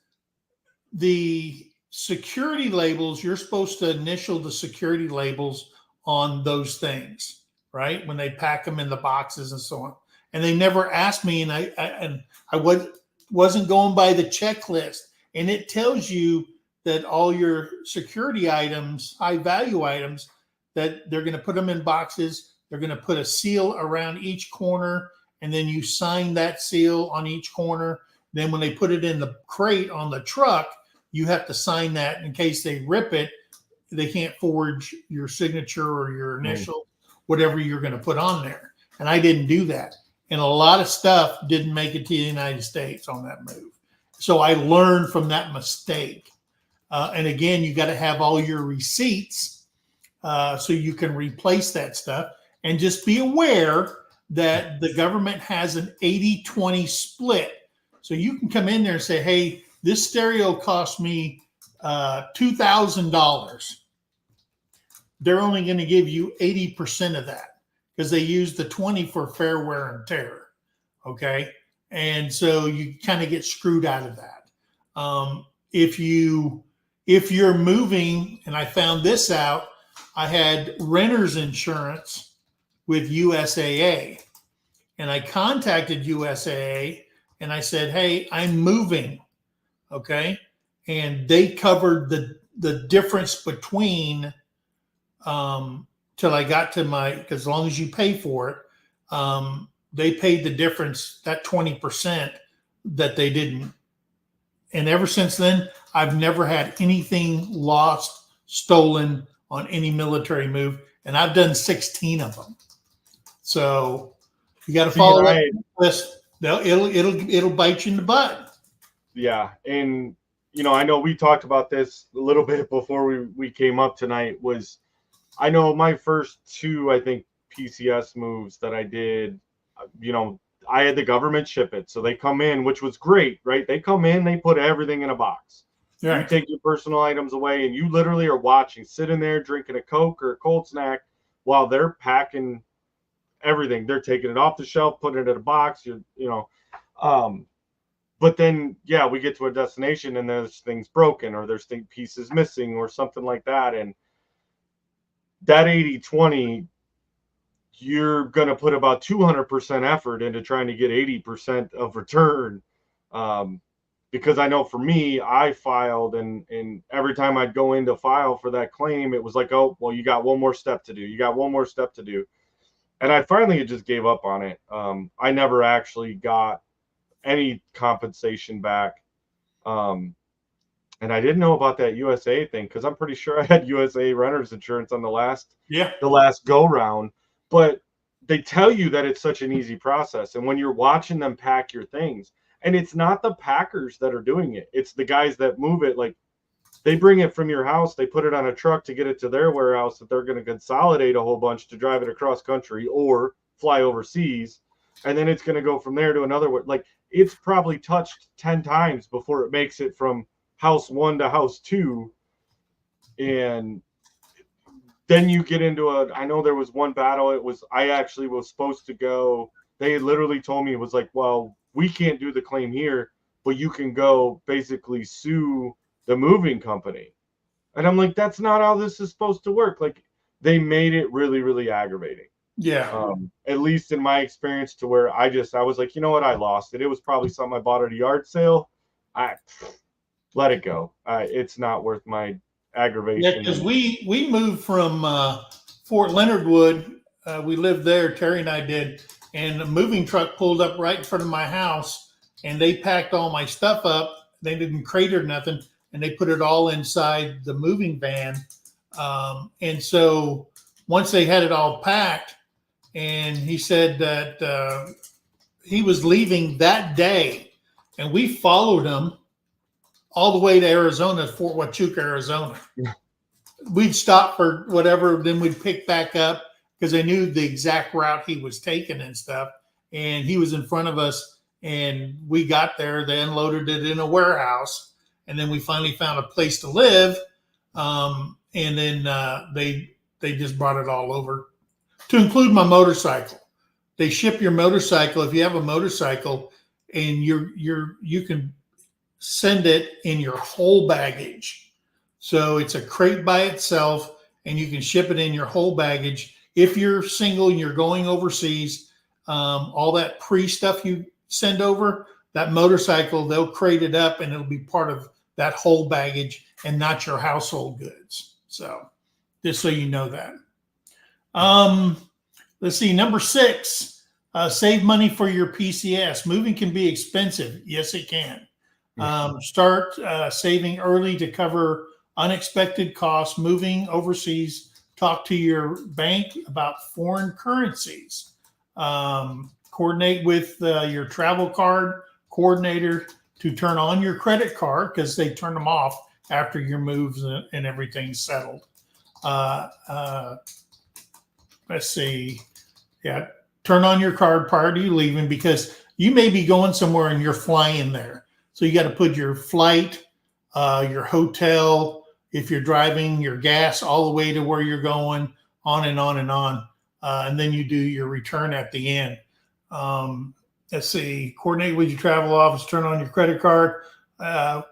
the security labels, you're supposed to initial the security labels on those things, right? When they pack them in the boxes and so on. And they never asked me, and I wasn't going by the checklist. And it tells you that all your security items, high value items, that they're going to put them in boxes. They're going to put a seal around each corner, and then you sign that seal on each corner. Then when they put it in the crate on the truck, you have to sign that in case they rip it. They can't forge your signature or your initial, whatever you're going to put on there. And I didn't do that. And a lot of stuff didn't make it to the United States on that move. So I learned from that mistake. And again, you got to have all your receipts so you can replace that stuff. And just be aware that the government has an 80-20 split. So you can come in there and say, hey, this stereo cost me $2,000. They're only going to give you 80% of that because they use the 20 for fair wear and tear. Okay. And so you kind of get screwed out of that. If you're moving, and I found this out, I had renter's insurance with USAA, and I contacted USAA and I said, hey, I'm moving. Okay. And they covered the difference between, till I got to because as long as you pay for it, they paid the difference, that 20% that they didn't. And ever since then, I've never had anything lost, stolen on any military move. And I've done 16 of them. So you got to follow that list. It'll bite you in the butt. Yeah. And, I know we talked about this a little bit before we came up tonight. I know my first two, I think, PCS moves that I did, I had the government ship it. So they come in, which was great, right? They come in, they put everything in a box. Right. You take your personal items away, and you literally are watching, sitting there drinking a Coke or a cold snack while they're packing everything. They're taking it off the shelf, putting it in a box, but then, we get to a destination and there's things broken or there's pieces missing or something like that. And that 80-20, you're going to put about 200% effort into trying to get 80% of return. Because I know for me, I filed and every time I'd go in to file for that claim, it was like, oh, well, you got one more step to do. You got one more step to do. And I finally just gave up on it. I never actually got any compensation back. And I didn't know about that USA thing because I'm pretty sure I had USA renter's insurance on the last go round. But they tell you that it's such an easy process. And when you're watching them pack your things, and it's not the packers that are doing it, it's the guys that move it. Like they bring it from your house, they put it on a truck to get it to their warehouse that they're going to consolidate a whole bunch to drive it across country or fly overseas. And then it's going to go from there to another one. Like it's probably touched 10 times before it makes it from house 1 to house 2. And then you get into I know there was one battle. I actually was supposed to go. They literally told me, it was like, well, we can't do the claim here, but you can go basically sue the moving company. And I'm like, that's not how this is supposed to work. Like they made it really, really aggravating. Yeah. At least in my experience, to where I was like, you know what? I lost it. It was probably something I bought at a yard sale. I let it go. It's not worth my aggravation. Yeah, because we moved from Fort Leonard Wood. We lived there, Terry and I did, and a moving truck pulled up right in front of my house, and they packed all my stuff up. They didn't crate or nothing, and they put it all inside the moving van. And so once they had it all packed, and he said that he was leaving that day, and we followed him all the way to Arizona, Fort Huachuca, Arizona. we'd stop for whatever, then we'd pick back up because I knew the exact route he was taking and stuff. And he was in front of us, and we got there. They unloaded it in a warehouse, and then we finally found a place to live. And then they just brought it all over, to include my motorcycle. They ship your motorcycle if you have a motorcycle, and you can send it in your whole baggage. So it's a crate by itself, and you can ship it in your whole baggage. If you're single and you're going overseas, all that pre-stuff you send over, that motorcycle, they'll crate it up and it'll be part of that whole baggage and not your household goods. So just so you know that. Let's see, number 6, save money for your PCS. Moving can be expensive. Yes, it can. Start saving early to cover unexpected costs. Moving overseas, talk to your bank about foreign currencies. Coordinate with your travel card coordinator to turn on your credit card, because they turn them off after your moves and everything's settled. Let's see. Yeah, turn on your card prior to you leaving, because you may be going somewhere and you're flying there. So you got to put your flight, your hotel, if you're driving, your gas, all the way to where you're going, on and on and on. And then you do your return at the end. Let's see, coordinate with your travel office, turn on your credit card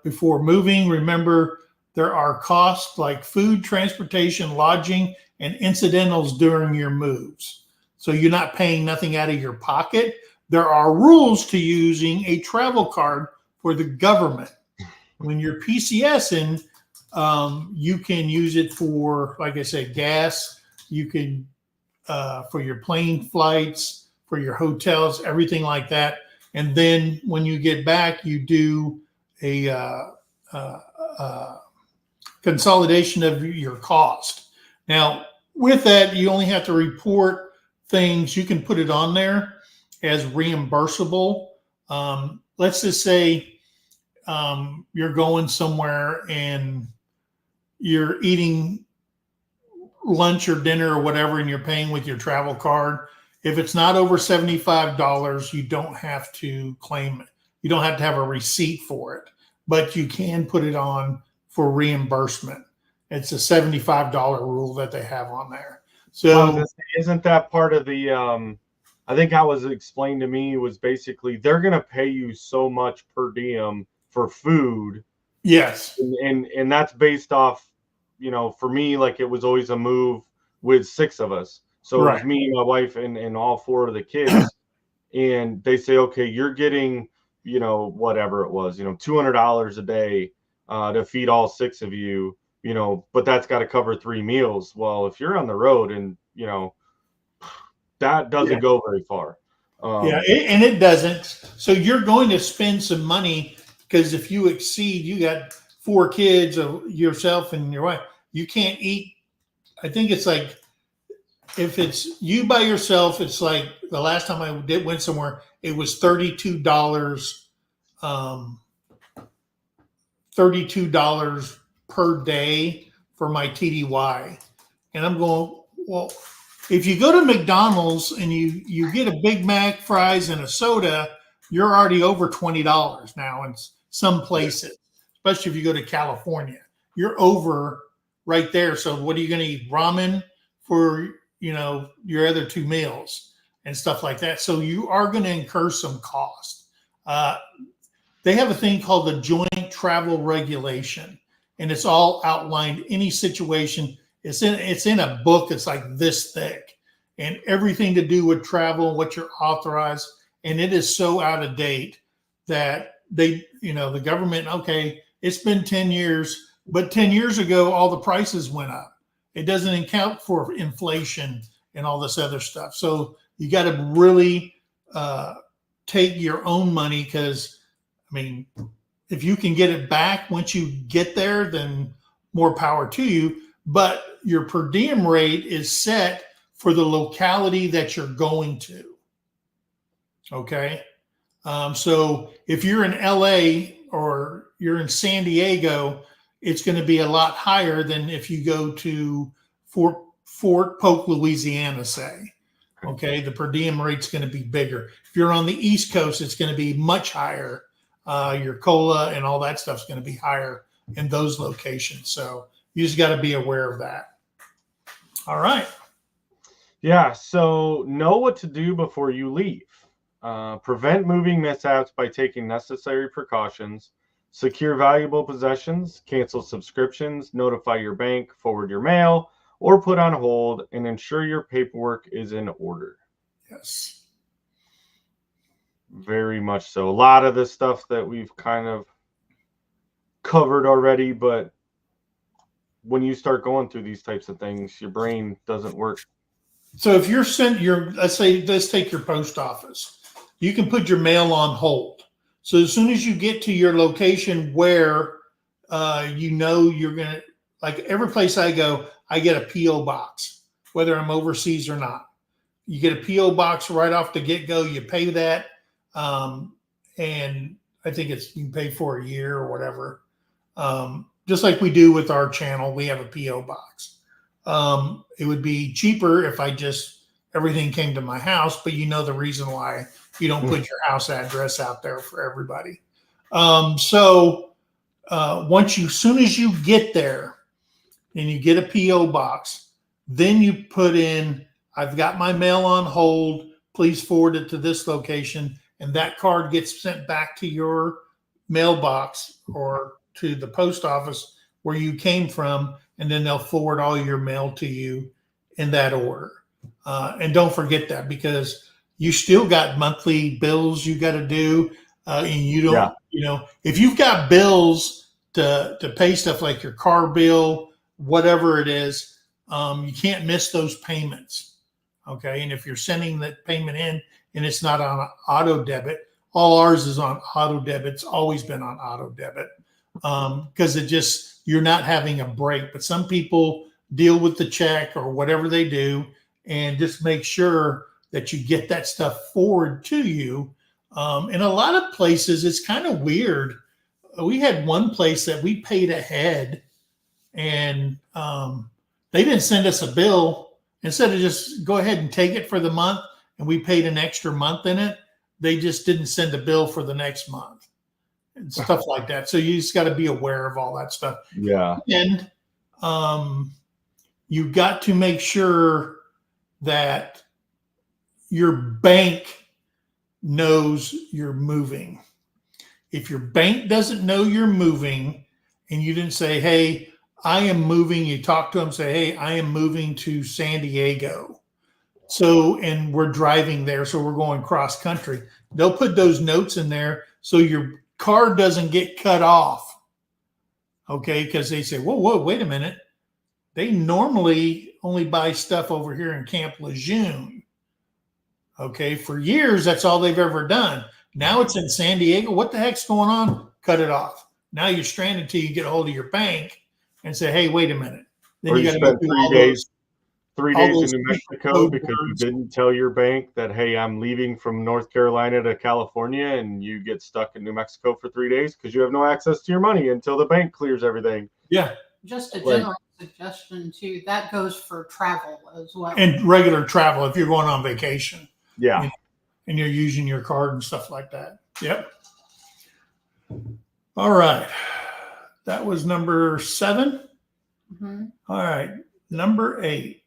before moving. Remember, there are costs like food, transportation, lodging, and incidentals during your moves. So you're not paying nothing out of your pocket. There are rules to using a travel card for the government. When you're PCSing, you can use it for, like I said, gas. You can for your plane flights, for your hotels, everything like that. And then when you get back, you do a consolidation of your cost. Now, with that, you only have to report things. You can put it on there as reimbursable. Let's just say you're going somewhere and you're eating lunch or dinner or whatever, and you're paying with your travel card. If it's not over $75, you don't have to claim it. You don't have to have a receipt for it, but you can put it on for reimbursement. It's a $75 rule that they have on there. So isn't that part of the, I think how was explained to me was basically they're going to pay you so much per diem for food. Yes. And that's based off, for me, like it was always a move with 6 of us. So It was me, my wife, and all 4 of the kids. And they say, okay, you're getting, whatever it was, $200 a day to feed all 6 of you, but that's got to cover 3 meals. Well, if you're on the road and, that doesn't go very far. And it doesn't. So you're going to spend some money, because if you exceed, you got 4 kids, yourself and your wife, you can't eat. I think it's like, if it's you by yourself, it's like the last time I went somewhere, it was $32, $32 per day for my TDY. And I'm going, well, if you go to McDonald's and you get a Big Mac, fries, and a soda, you're already over $20 now in some places, especially if you go to California. You're over right there. So what are you going to eat? Ramen for your other 2 meals and stuff like that. So you are going to incur some cost. They have a thing called the Joint Travel Regulation, and it's all outlined. Any situation, it's in a book. It's like this thick, and everything to do with travel, what you're authorized, and it is so out of date that the government. Okay, it's been 10 years, but 10 years ago, all the prices went up. It doesn't account for inflation and all this other stuff. So you got to really take your own money, because, if you can get it back once you get there, then more power to you. But your per diem rate is set for the locality that you're going to. Okay. So if you're in LA or you're in San Diego, it's going to be a lot higher than if you go to Fort Polk, Louisiana, say. Okay, the per diem rate's going to be bigger. If you're on the East Coast, it's going to be much higher. Your COLA and all that stuff's going to be higher in those locations. So you just got to be aware of that. All right. Yeah, so know what to do before you leave. Prevent moving mishaps by taking necessary precautions. Secure valuable possessions, cancel subscriptions, notify your bank, forward your mail, or put on hold, and ensure your paperwork is in order. Yes. Very much so. A lot of the stuff that we've kind of covered already, but when you start going through these types of things, your brain doesn't work. So if you're let's take your post office. You can put your mail on hold. So as soon as you get to your location where you're going to, like every place I go, I get a P.O. box, whether I'm overseas or not. You get a P.O. box right off the get-go. You pay that. And I think you can pay for a year or whatever. Just like we do with our channel, we have a P.O. box. It would be cheaper if everything came to my house, but you know the reason why you don't put your house address out there for everybody. So soon as you get there and you get a P.O. box, then you put in, I've got my mail on hold, please forward it to this location. And that card gets sent back to your mailbox or to the post office where you came from. And then they'll forward all your mail to you in that order. And don't forget that, because you still got monthly bills you got to do. And you don't, if you've got bills to pay stuff like your car bill, whatever it is, you can't miss those payments. Okay. And if you're sending that payment in and it's not on auto debit, all ours is on auto debit. It's always been on auto debit. Because you're not having a break. But some people deal with the check or whatever they do, and just make sure that you get that stuff forward to you. In a lot of places, it's kind of weird. We had one place that we paid ahead, and they didn't send us a bill. Instead of just go ahead and take it for the month, and we paid an extra month in it, they just didn't send a bill for the next month. And stuff like that. So you just got to be aware of all that stuff. Yeah. And you got to make sure that your bank knows you're moving. If your bank doesn't know you're moving and you didn't say, hey, I am moving, you talk to them, say, hey, I am moving to San Diego. And we're driving there. So we're going cross country. They'll put those notes in there so your card doesn't get cut off. Okay. Because they say, whoa, wait a minute. They normally only buy stuff over here in Camp Lejeune. Okay. For years, that's all they've ever done. Now it's in San Diego. What the heck's going on? Cut it off. Now you're stranded till you get a hold of your bank and say, hey, wait a minute. Then you got to go through 3 days in New Mexico because you didn't tell your bank that, hey, I'm leaving from North Carolina to California, and you get stuck in New Mexico for 3 days because you have no access to your money until the bank clears everything. Yeah. Just a general suggestion too. That goes for travel as well. And regular travel if you're going on vacation. Yeah. And you're using your card and stuff like that. Yep. All right. That was number 7. Mm-hmm. All right. Number 8.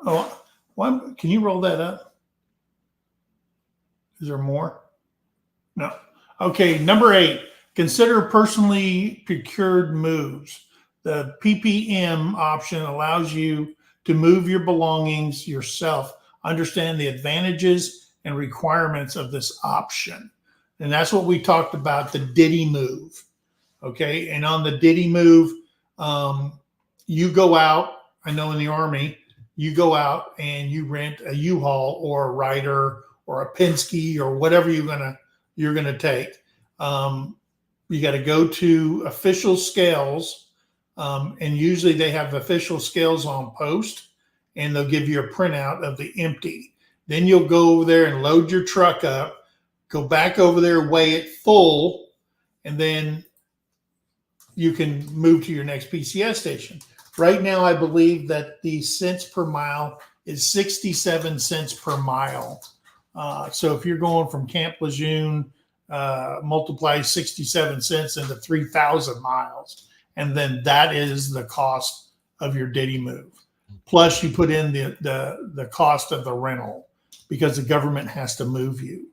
Oh, can you roll that up? Is there more? No. Okay. Number 8. Consider personally procured moves. The PPM option allows you to move your belongings yourself. Understand the advantages and requirements of this option. And that's what we talked about, the Diddy move. Okay. And on the Diddy move, you go out, I know in the Army, you go out and you rent a U-Haul or a Ryder or a Penske or whatever you're gonna take. You got to go to official scales, and usually they have official scales on post, and they'll give you a printout of the empty. Then you'll go over there and load your truck up, go back over there, weigh it full, and then you can move to your next PCS station. Right now, I believe that the cents per mile is 67 cents per mile. So if you're going from Camp Lejeune, multiply 67 cents into 3,000 miles, and then that is the cost of your Diddy move. Plus, you put in the cost of the rental because the government has to move you,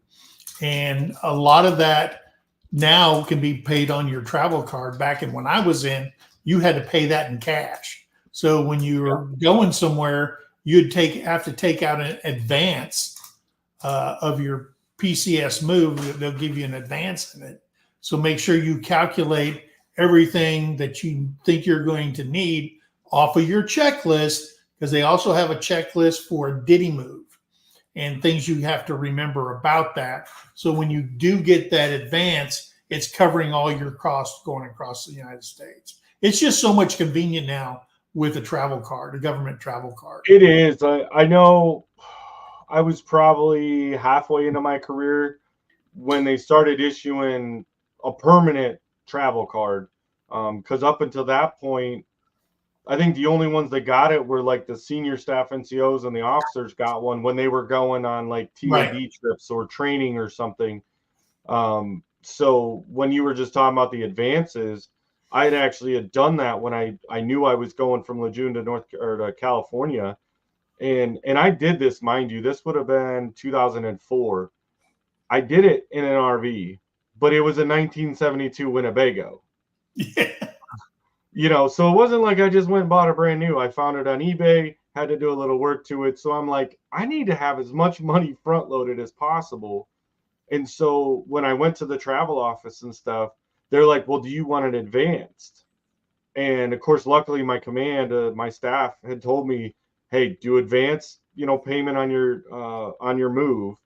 and a lot of that now can be paid on your travel card. Back in when I was in, you had to pay that in cash. So when you were going somewhere, you'd have to take out an advance of your PCS move. They'll give you an advance in it. So make sure you calculate everything that you think you're going to need off of your checklist, because they also have a checklist for a Diddy move and things you have to remember about that. So when you do get that advance, it's covering all your costs going across the United States. It's just so much convenient now with a travel card, a government travel card. It is. I know I was probably halfway into my career when they started issuing a permanent travel card. Because up until that point, I think the only ones that got it were like the senior staff NCOs, and the officers got one when they were going on like TAD trips or training or something. So when you were just talking about the advances, I had done that when I knew I was going from Lejeune to California. And I did this, mind you, this would have been 2004. I did it in an RV, but it was a 1972 Winnebago. Yeah. You know, so it wasn't like I just went and bought a brand new. I found it on eBay, had to do a little work to it. So I'm like, I need to have as much money front loaded as possible. And so when I went to the travel office and stuff, they're like, well, do you want it advanced? And of course, luckily my command, my staff had told me, hey, do advance, payment on your move.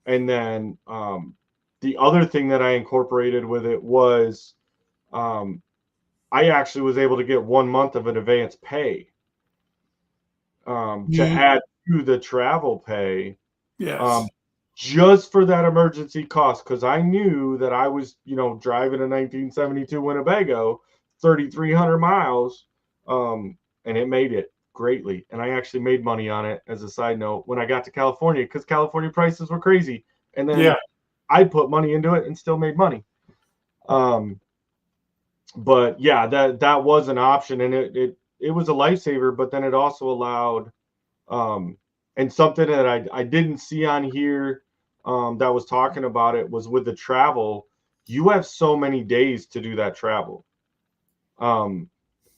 And then the other thing that I incorporated with it was I actually was able to get 1 month of an advance pay to add to the travel pay. Yes. Just for that emergency cost, because I knew that I was, driving a 1972 Winnebago, 3,300 miles, and it made it greatly. And I actually made money on it, as a side note, when I got to California, because California prices were crazy. And then I put money into it and still made money. But yeah, that was an option, and it was a lifesaver. But then it also allowed, and something that I didn't see on here that was talking about it was with the travel, you have so many days to do that travel. And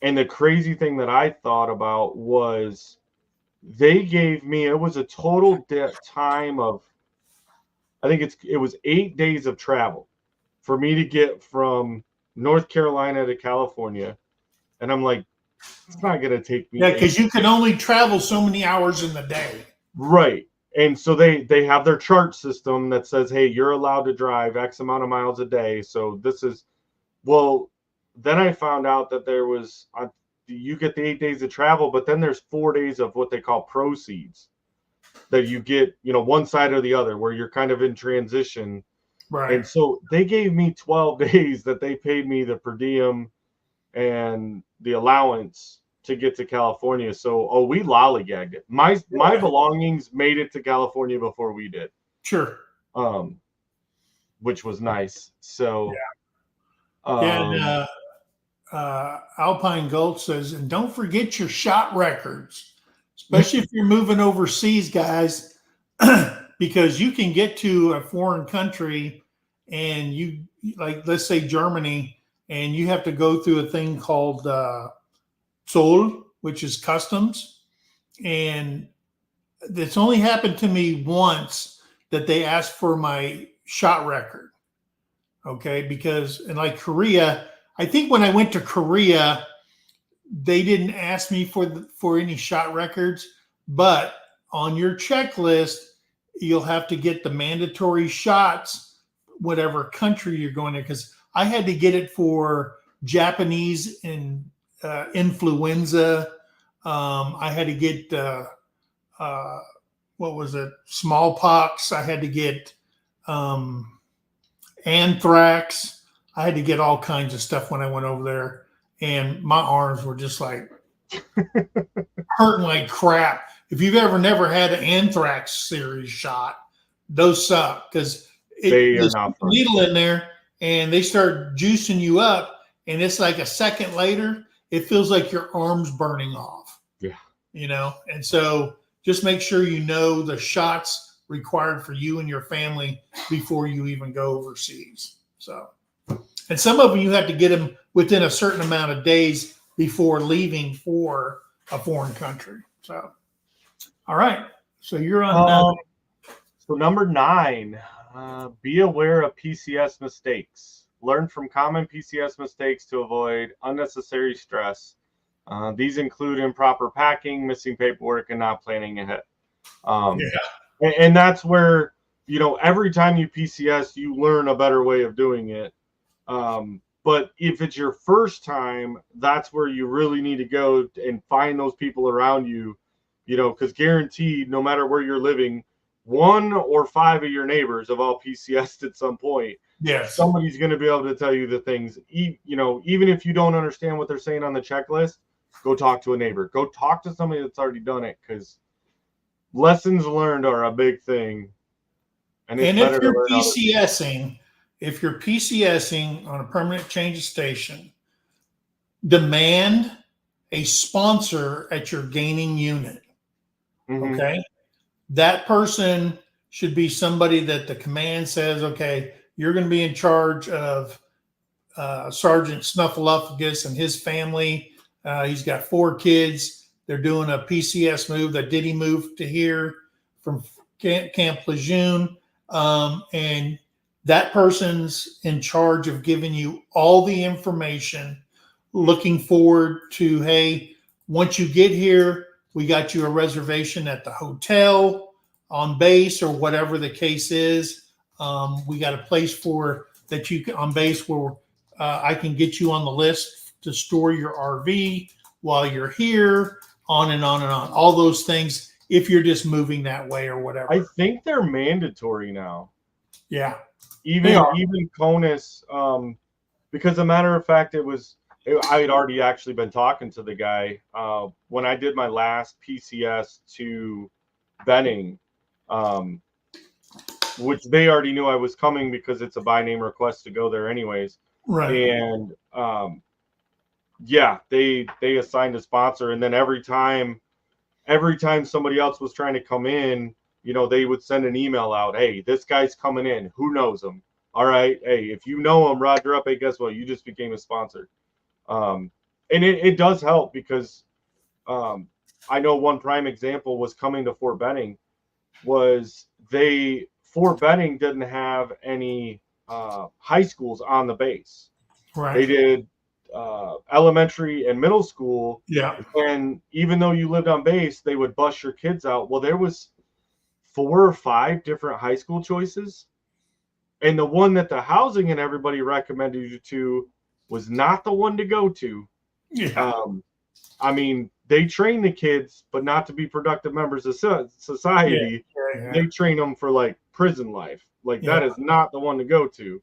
the crazy thing that I thought about was they gave me, it was a total time of, I think it was 8 days of travel for me to get from North Carolina to California. And I'm like, it's not going to take me. Yeah, because you can only travel so many hours in the day. Right. And so they have their chart system that says, hey, you're allowed to drive X amount of miles a day. So this is, well, then I found out that there was, you get the 8 days of travel, but then there's 4 days of what they call proceeds that you get, one side or the other, where you're kind of in transition. Right. And so they gave me 12 days that they paid me the per diem and the allowance to get to California. So, we lollygagged it. My belongings made it to California before we did. Sure. Which was nice. So, and Alpine Gold says, and don't forget your shot records, especially if you're moving overseas, guys, because you can get to a foreign country and you, like, let's say Germany, and you have to go through a thing called Zoll, which is customs. And it's only happened to me once that they asked for my shot record. Okay. Because in like Korea, I think when I went to Korea, they didn't ask me for any shot records, but on your checklist, you'll have to get the mandatory shots, whatever country you're going to, because I had to get it for Japanese and influenza. I had to get, what was it? Smallpox. I had to get anthrax. I had to get all kinds of stuff when I went over there. and my arms were just like hurting like crap. If you've never had an anthrax series shot, those suck because They are there's not a fun. needle in there and they start juicing you up, and it's like a second later, it feels like your arm's burning off. Yeah. And so just make sure you know the shots required for you and your family before you even go overseas. So, and some of them you have to get them within a certain amount of days before leaving for a foreign country. So, all right. So you're on. So number 9, be aware of PCS mistakes. Learn from common PCS mistakes to avoid unnecessary stress. These include improper packing, missing paperwork, and not planning ahead. And that's where, every time you PCS, you learn a better way of doing it. But if it's your first time, that's where you really need to go and find those people around you, because guaranteed, no matter where you're living, 1 or 5 of your neighbors have all PCS'd at some point. Yes. Somebody's going to be able to tell you the things, even if you don't understand what they're saying on the checklist, go talk to a neighbor. Go talk to somebody that's already done it, because lessons learned are a big thing. And if you're PCSing on a permanent change of station, demand a sponsor at your gaining unit. Mm-hmm. Okay. That person should be somebody that the command says, okay, you're going to be in charge of Sergeant Snuffleupagus and his family. He's got 4 kids. They're doing a PCS move. That did he move to here from Camp Lejeune? And that person's in charge of giving you all the information, looking forward to, hey, once you get here, we got you a reservation at the hotel on base or whatever the case is. We got a place that you can on base where I can get you on the list to store your RV while you're here, on and on and on. All those things if you're just moving that way or whatever. I think they're mandatory now. Yeah. Even CONUS, because as a matter of fact, I had already actually been talking to the guy when I did my last PCS to Benning, which they already knew I was coming because it's a by name request to go there anyways. Right. And they assigned a sponsor, and then every time somebody else was trying to come in, they would send an email out, hey, this guy's coming in, who knows him? All right, hey, if you know him, Roger up. Hey, guess what, you just became a sponsor. And it does help, because I know one prime example was coming to Fort Benning. Fort Benning didn't have any high schools on the base. Right. They did elementary and middle school. Yeah. And even though you lived on base, they would bus your kids out. Well, there was 4 or 5 different high school choices, and the one that the housing and everybody recommended you to was not the one to go to. Yeah. I mean, they train the kids, but not to be productive members of society. Yeah. They train them for like prison life. Like that is not the one to go to.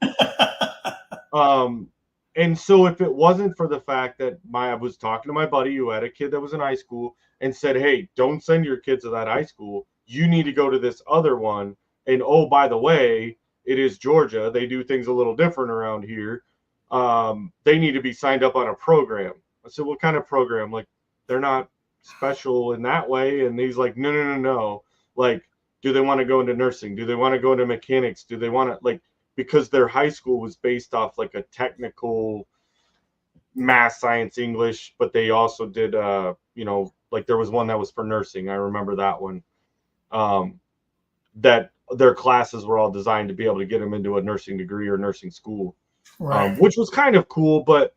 And so if it wasn't for the fact that I was talking to my buddy who had a kid that was in high school and said, hey, don't send your kids to that high school. You need to go to this other one. And oh, by the way, it is Georgia. They do things a little different around here. They need to be signed up on a program. I said, what kind of program? Like, they're not special in that way. And he's like, no. Like, do they want to go into nursing? Do they want to go into mechanics? Do they want to, like, because their high school was based off like a technical math, science, English, but they also did, like there was one that was for nursing. I remember that one. That their classes were all designed to be able to get them into a nursing degree or nursing school, Right. Which was kind of cool, but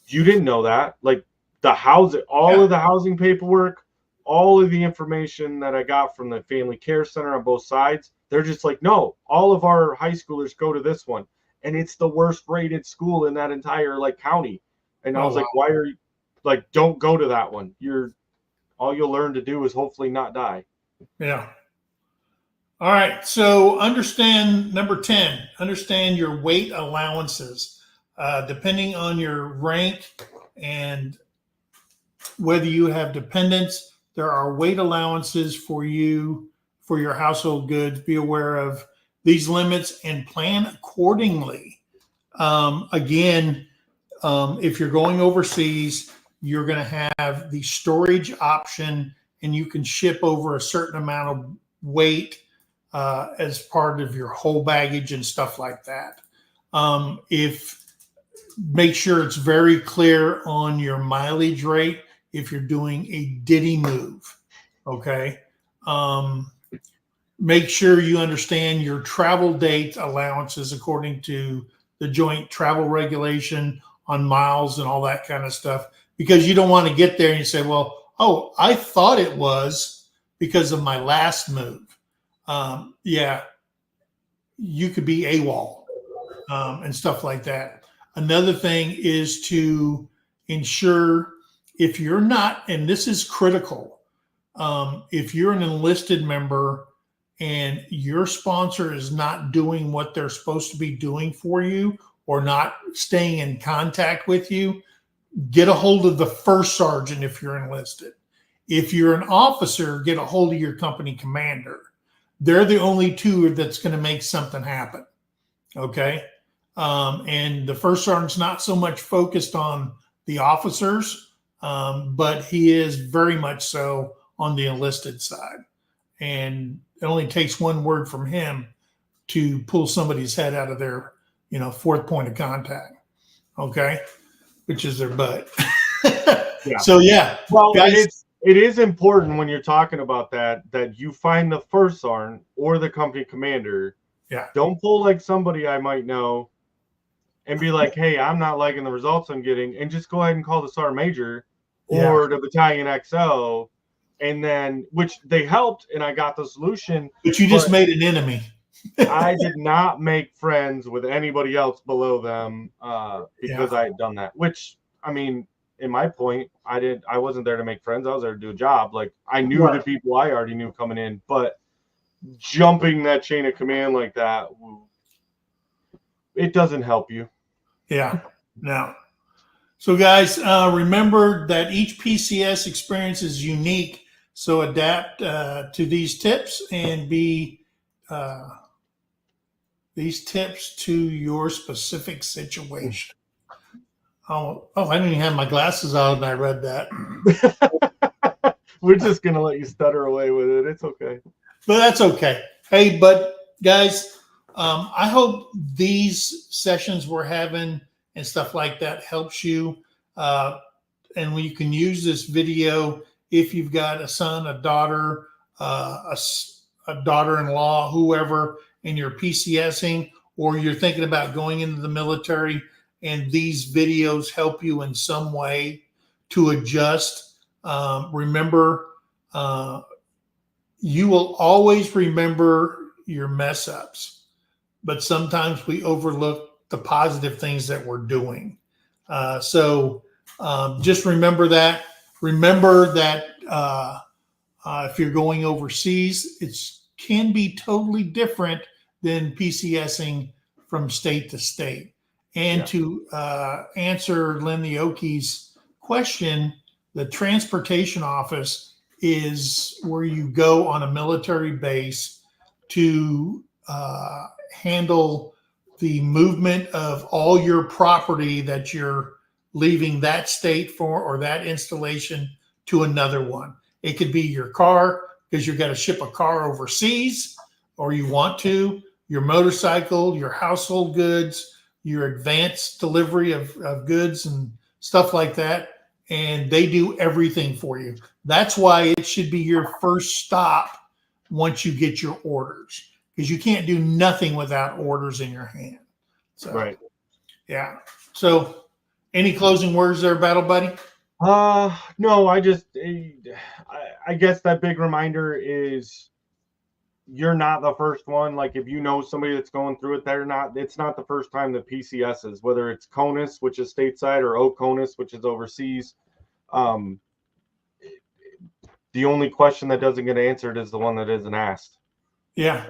you didn't know that. Like the housing, of the housing paperwork, all of the information that I got from the family care center on both sides, they're just like, no, all of our high schoolers go to this one. And it's the worst rated school in that entire like county. And I was like, why are you like, don't go to that one. All you'll learn to do is hopefully not die. Yeah. All right. So understand number 10, understand your weight allowances. Depending on your rank And whether you have dependents, there are weight allowances for you for your household goods. Be aware of these limits and plan accordingly. Again, if you're going overseas, you're going to have the storage option, and you can ship over a certain amount of weight as part of your whole baggage and stuff like that. If make sure it's very clear on your mileage rate if you're doing a ditty move. Okay. Make sure you understand your travel date allowances according to the joint travel regulation on miles and all that kind of stuff, because you don't want to get there and you say, well, oh, I thought it was because of my last move. Yeah, you could be AWOL and stuff like that. Another thing is to ensure, if you're not, and this is critical, if you're an enlisted member and your sponsor is not doing what they're supposed to be doing for you or not staying in contact with you, get a hold of the first sergeant if you're enlisted. If you're an officer, get a hold of your company commander. They're the only two that's going to make something happen. Okay. And the first sergeant's not so much focused on the officers, but he is very much so on the enlisted side. And it only takes one word from him to pull somebody's head out of their, fourth point of contact. Okay. Which is their butt. Yeah. So yeah. Well, guys, it is important when you're talking about that you find the first sergeant or the company commander. Yeah. Don't pull like somebody I might know and be like, hey, I'm not liking the results I'm getting, and just go ahead and call the sergeant major or the battalion XO, and then, which they helped and I got the solution. But you just made an enemy. I did not make friends with anybody else below them because I had done that, which, I mean, in my point, I wasn't there to make friends. I was there to do a job. Like, I knew the people I already knew coming in, but jumping that chain of command like that, it doesn't help you. Yeah. No. So guys, remember that each PCS experience is unique. So adapt to these tips and be these tips to your specific situation. Oh, I didn't even have my glasses on and I read that. We're just going to let you stutter away with it. It's okay. But that's okay. Hey, but guys, I hope these sessions we're having and stuff like that helps you. And you can use this video if you've got a son, a daughter, a daughter-in-law, whoever, and you're PCSing, or you're thinking about going into the military, and these videos help you in some way to adjust. Remember, you will always remember your mess ups, but sometimes we overlook the positive things that we're doing. So just remember that. Remember that if you're going overseas, it can be totally different than PCSing from state to state. And to answer Lynn Leoki's question, the transportation office is where you go on a military base to handle the movement of all your property that you're leaving that state for, or that installation to another one. It could be your car, because you've got to ship a car overseas, or you want to, your motorcycle, your household goods, your advanced delivery of goods and stuff like that. And they do everything for you. That's why it should be your first stop once you get your orders, because you can't do nothing without orders in your hand. So, right. Yeah. So any closing words there, Battle Buddy? No, I guess that big reminder is you're not the first one. Like, if you know somebody that's going through it, it's not the first time that PCSs, whether it's CONUS, which is stateside, or OCONUS, which is overseas. The only question that doesn't get answered is the one that isn't asked. Yeah.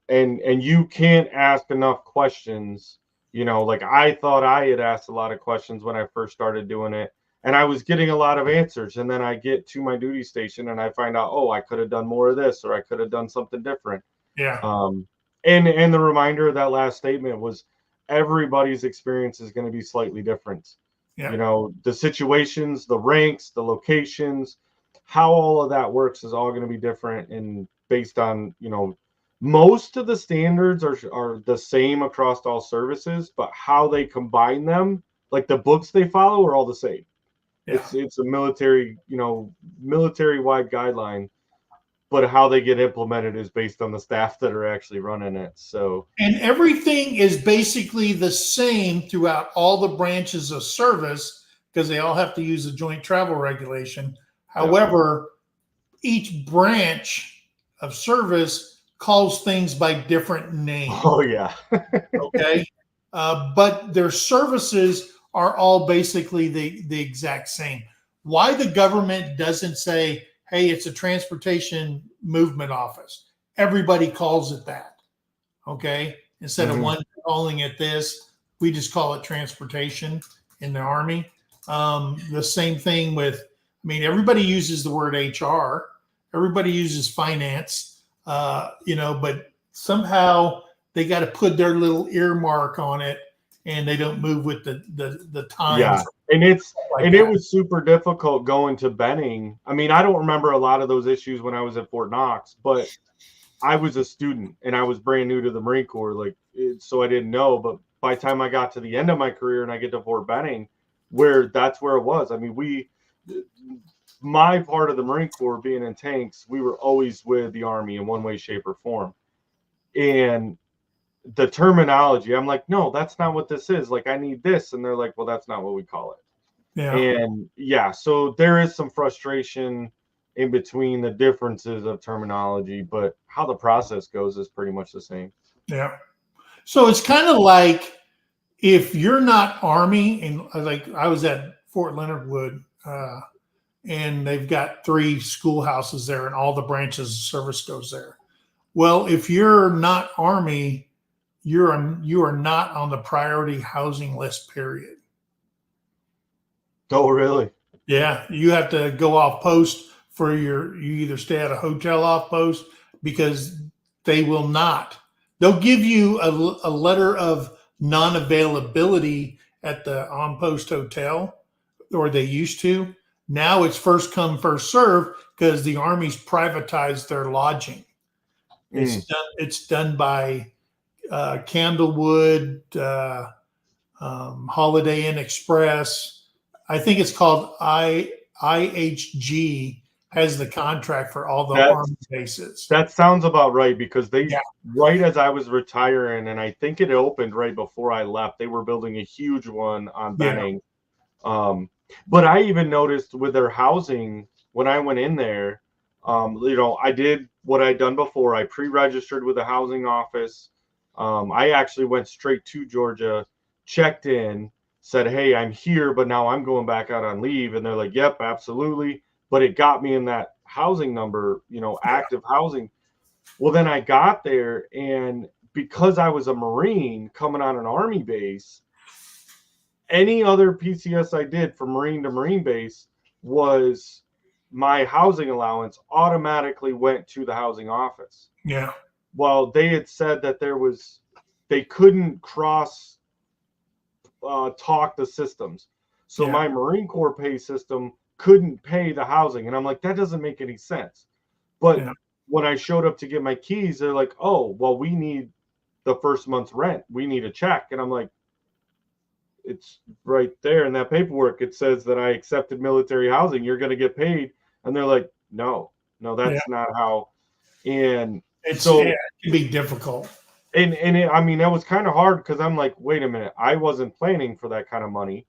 And you can't ask enough questions. Like, I thought I had asked a lot of questions when I first started doing it. And I was getting a lot of answers. And then I get to my duty station and I find out, oh, I could have done more of this, or I could have done something different. Yeah. And the reminder of that last statement was everybody's experience is going to be slightly different. Yeah. You know, the situations, the ranks, the locations, how all of that works is all going to be different, and based on, you know, most of the standards are the same across all services, but how they combine them, like the books they follow, are all the same. Yeah. It's a military, you know, military wide guideline, but how they get implemented is based on the staff that are actually running it. So, And everything is basically the same throughout all the branches of service because they all have to use the joint travel regulation. However, each branch of service calls things by different names. oh yeah. Okay. But their services are all basically the exact same. Why the government doesn't say, hey, it's a transportation movement office. Everybody calls it that. Okay. Instead of one calling it this, we just call it transportation in the Army. The same thing with, I mean, everybody uses the word HR, everybody uses finance, you know, but somehow they got to put their little earmark on it, and they don't move with the times. Yeah. And Like it was super difficult going to Benning. I mean, I don't remember a lot of those issues when I was at Fort Knox, but I was a student and I was brand new to the Marine Corps, so I didn't know. But by the time I got to the end of my career and I get to Fort Benning, that's where it was. I mean, my part of the Marine Corps being in tanks, we were always with the Army in one way, shape, or form. And the terminology, I'm like, no, that's not what this is. Like, I need this. And they're like, well, that's not what we call it. Yeah. And yeah, so there is some frustration in between the differences of terminology, but how the process goes is pretty much the same. Yeah. So it's kind of like if you're not Army, and like I was at Fort Leonard Wood, and they've got 3 schoolhouses there, and all the branches of service goes there. Well, if you're not Army, you are not on the priority housing list, period. Oh, really? Yeah, you have to go off post for you either stay at a hotel off post because they will not. They'll give you a letter of non-availability at the on post hotel, or they used to. Now it's first come, first serve because the Army's privatized their lodging. It's done by Candlewood, Holiday Inn Express. I think it's called IHG has the contract for all the Army bases. That sounds about right, because right as I was retiring, and I think it opened right before I left, they were building a huge one on Benning. But I even noticed with their housing, when I went in there, you know, I did what I'd done before. I pre-registered with the housing office. I actually went straight to Georgia, checked in, said, hey, I'm here, but now I'm going back out on leave. And they're like, yep, absolutely. But it got me in that housing number, you know, active housing. Well, then I got there, and because I was a Marine coming on an Army base, any other PCS I did from Marine to Marine base was my housing allowance automatically went to the housing office. Yeah. Well, they had said that they couldn't cross talk the systems. So my Marine Corps pay system couldn't pay the housing. And I'm like, that doesn't make any sense. But when I showed up to get my keys, they're like, oh, well, we need the first month's rent. We need a check. And I'm like, it's right there in that paperwork. It says that I accepted military housing. You're going to get paid. And they're like, no, that's not how. And it can be difficult. And I mean, that was kind of hard because I'm like, wait a minute, I wasn't planning for that kind of money.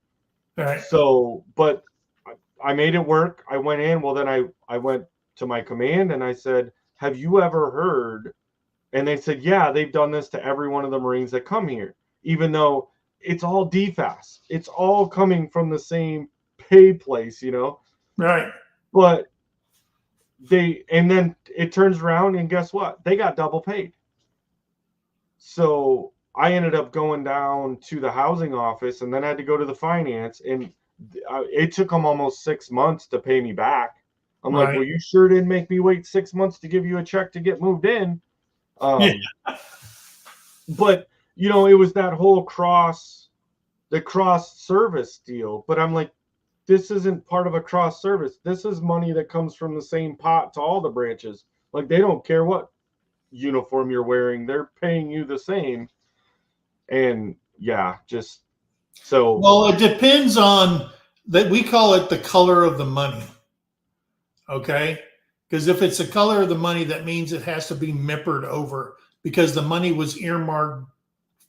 Right. So, but I made it work. I went in. Well, then I went to my command and I said, have you ever heard? And they said, yeah, they've done this to every one of the Marines that come here, even though it's all DFAS. It's all coming from the same pay place, you know? Right. But and then it turns around and guess what? They got double paid. So I ended up going down to the housing office, and then I had to go to the finance, and it took them almost 6 months to pay me back. I'm like, Right. well, you sure didn't make me wait 6 months to give you a check to get moved in. Yeah. But it was that whole the cross service deal. But I'm like, this isn't part of a cross service. This is money that comes from the same pot to all the branches. Like, they don't care what uniform you're wearing. They're paying you the same. And yeah, just so. Well, it depends on that. We call it the color of the money. Okay. Because if it's the color of the money, that means it has to be MIPPEred over because the money was earmarked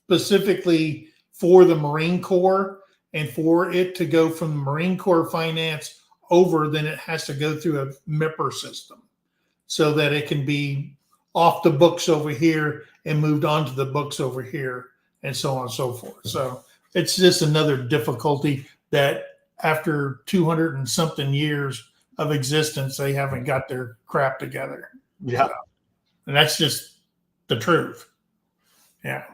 specifically for the Marine Corps, and for it to go from the Marine Corps finance over, then it has to go through a MIPPER system so that it can be off the books over here and moved onto the books over here and so on and so forth. So it's just another difficulty that after 200 and something years of existence, they haven't got their crap together. Yeah. So, and that's just the truth. Yeah.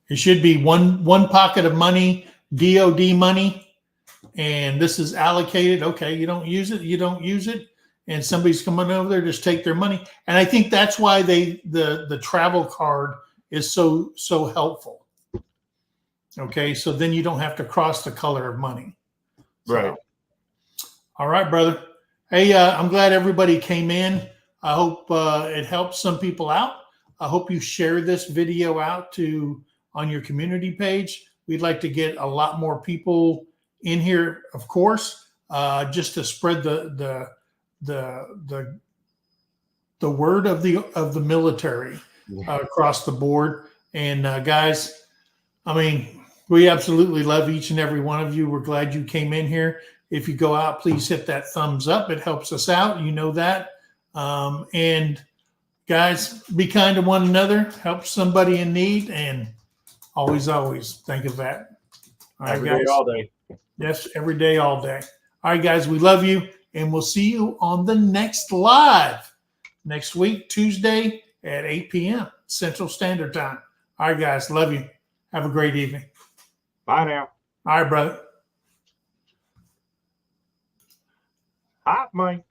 It should be one pocket of money, DOD money, and this is allocated. Okay, you don't use it, and somebody's coming over there, just take their money. And I think that's why the travel card is so helpful. Okay, so then you don't have to cross the color of money. So, Right. All right, brother. Hey, I'm glad everybody came in. I hope it helps some people out. I hope you share this video out on your community page. We'd like to get a lot more people in here, of course, just to spread the word of the military across the board. And guys, I mean, we absolutely love each and every one of you. We're glad you came in here. If you go out, please hit that thumbs up. It helps us out. You know that. And guys, be kind to one another. Help somebody in need, and always think of that. All right, Every guys. day, all day. Yes, every day, all day. All right, guys, we love you, and we'll see you on the next live next week, Tuesday at 8 p.m. Central Standard Time. All right, guys, love you. Have a great evening. Bye now. All right, brother. Hot Mike.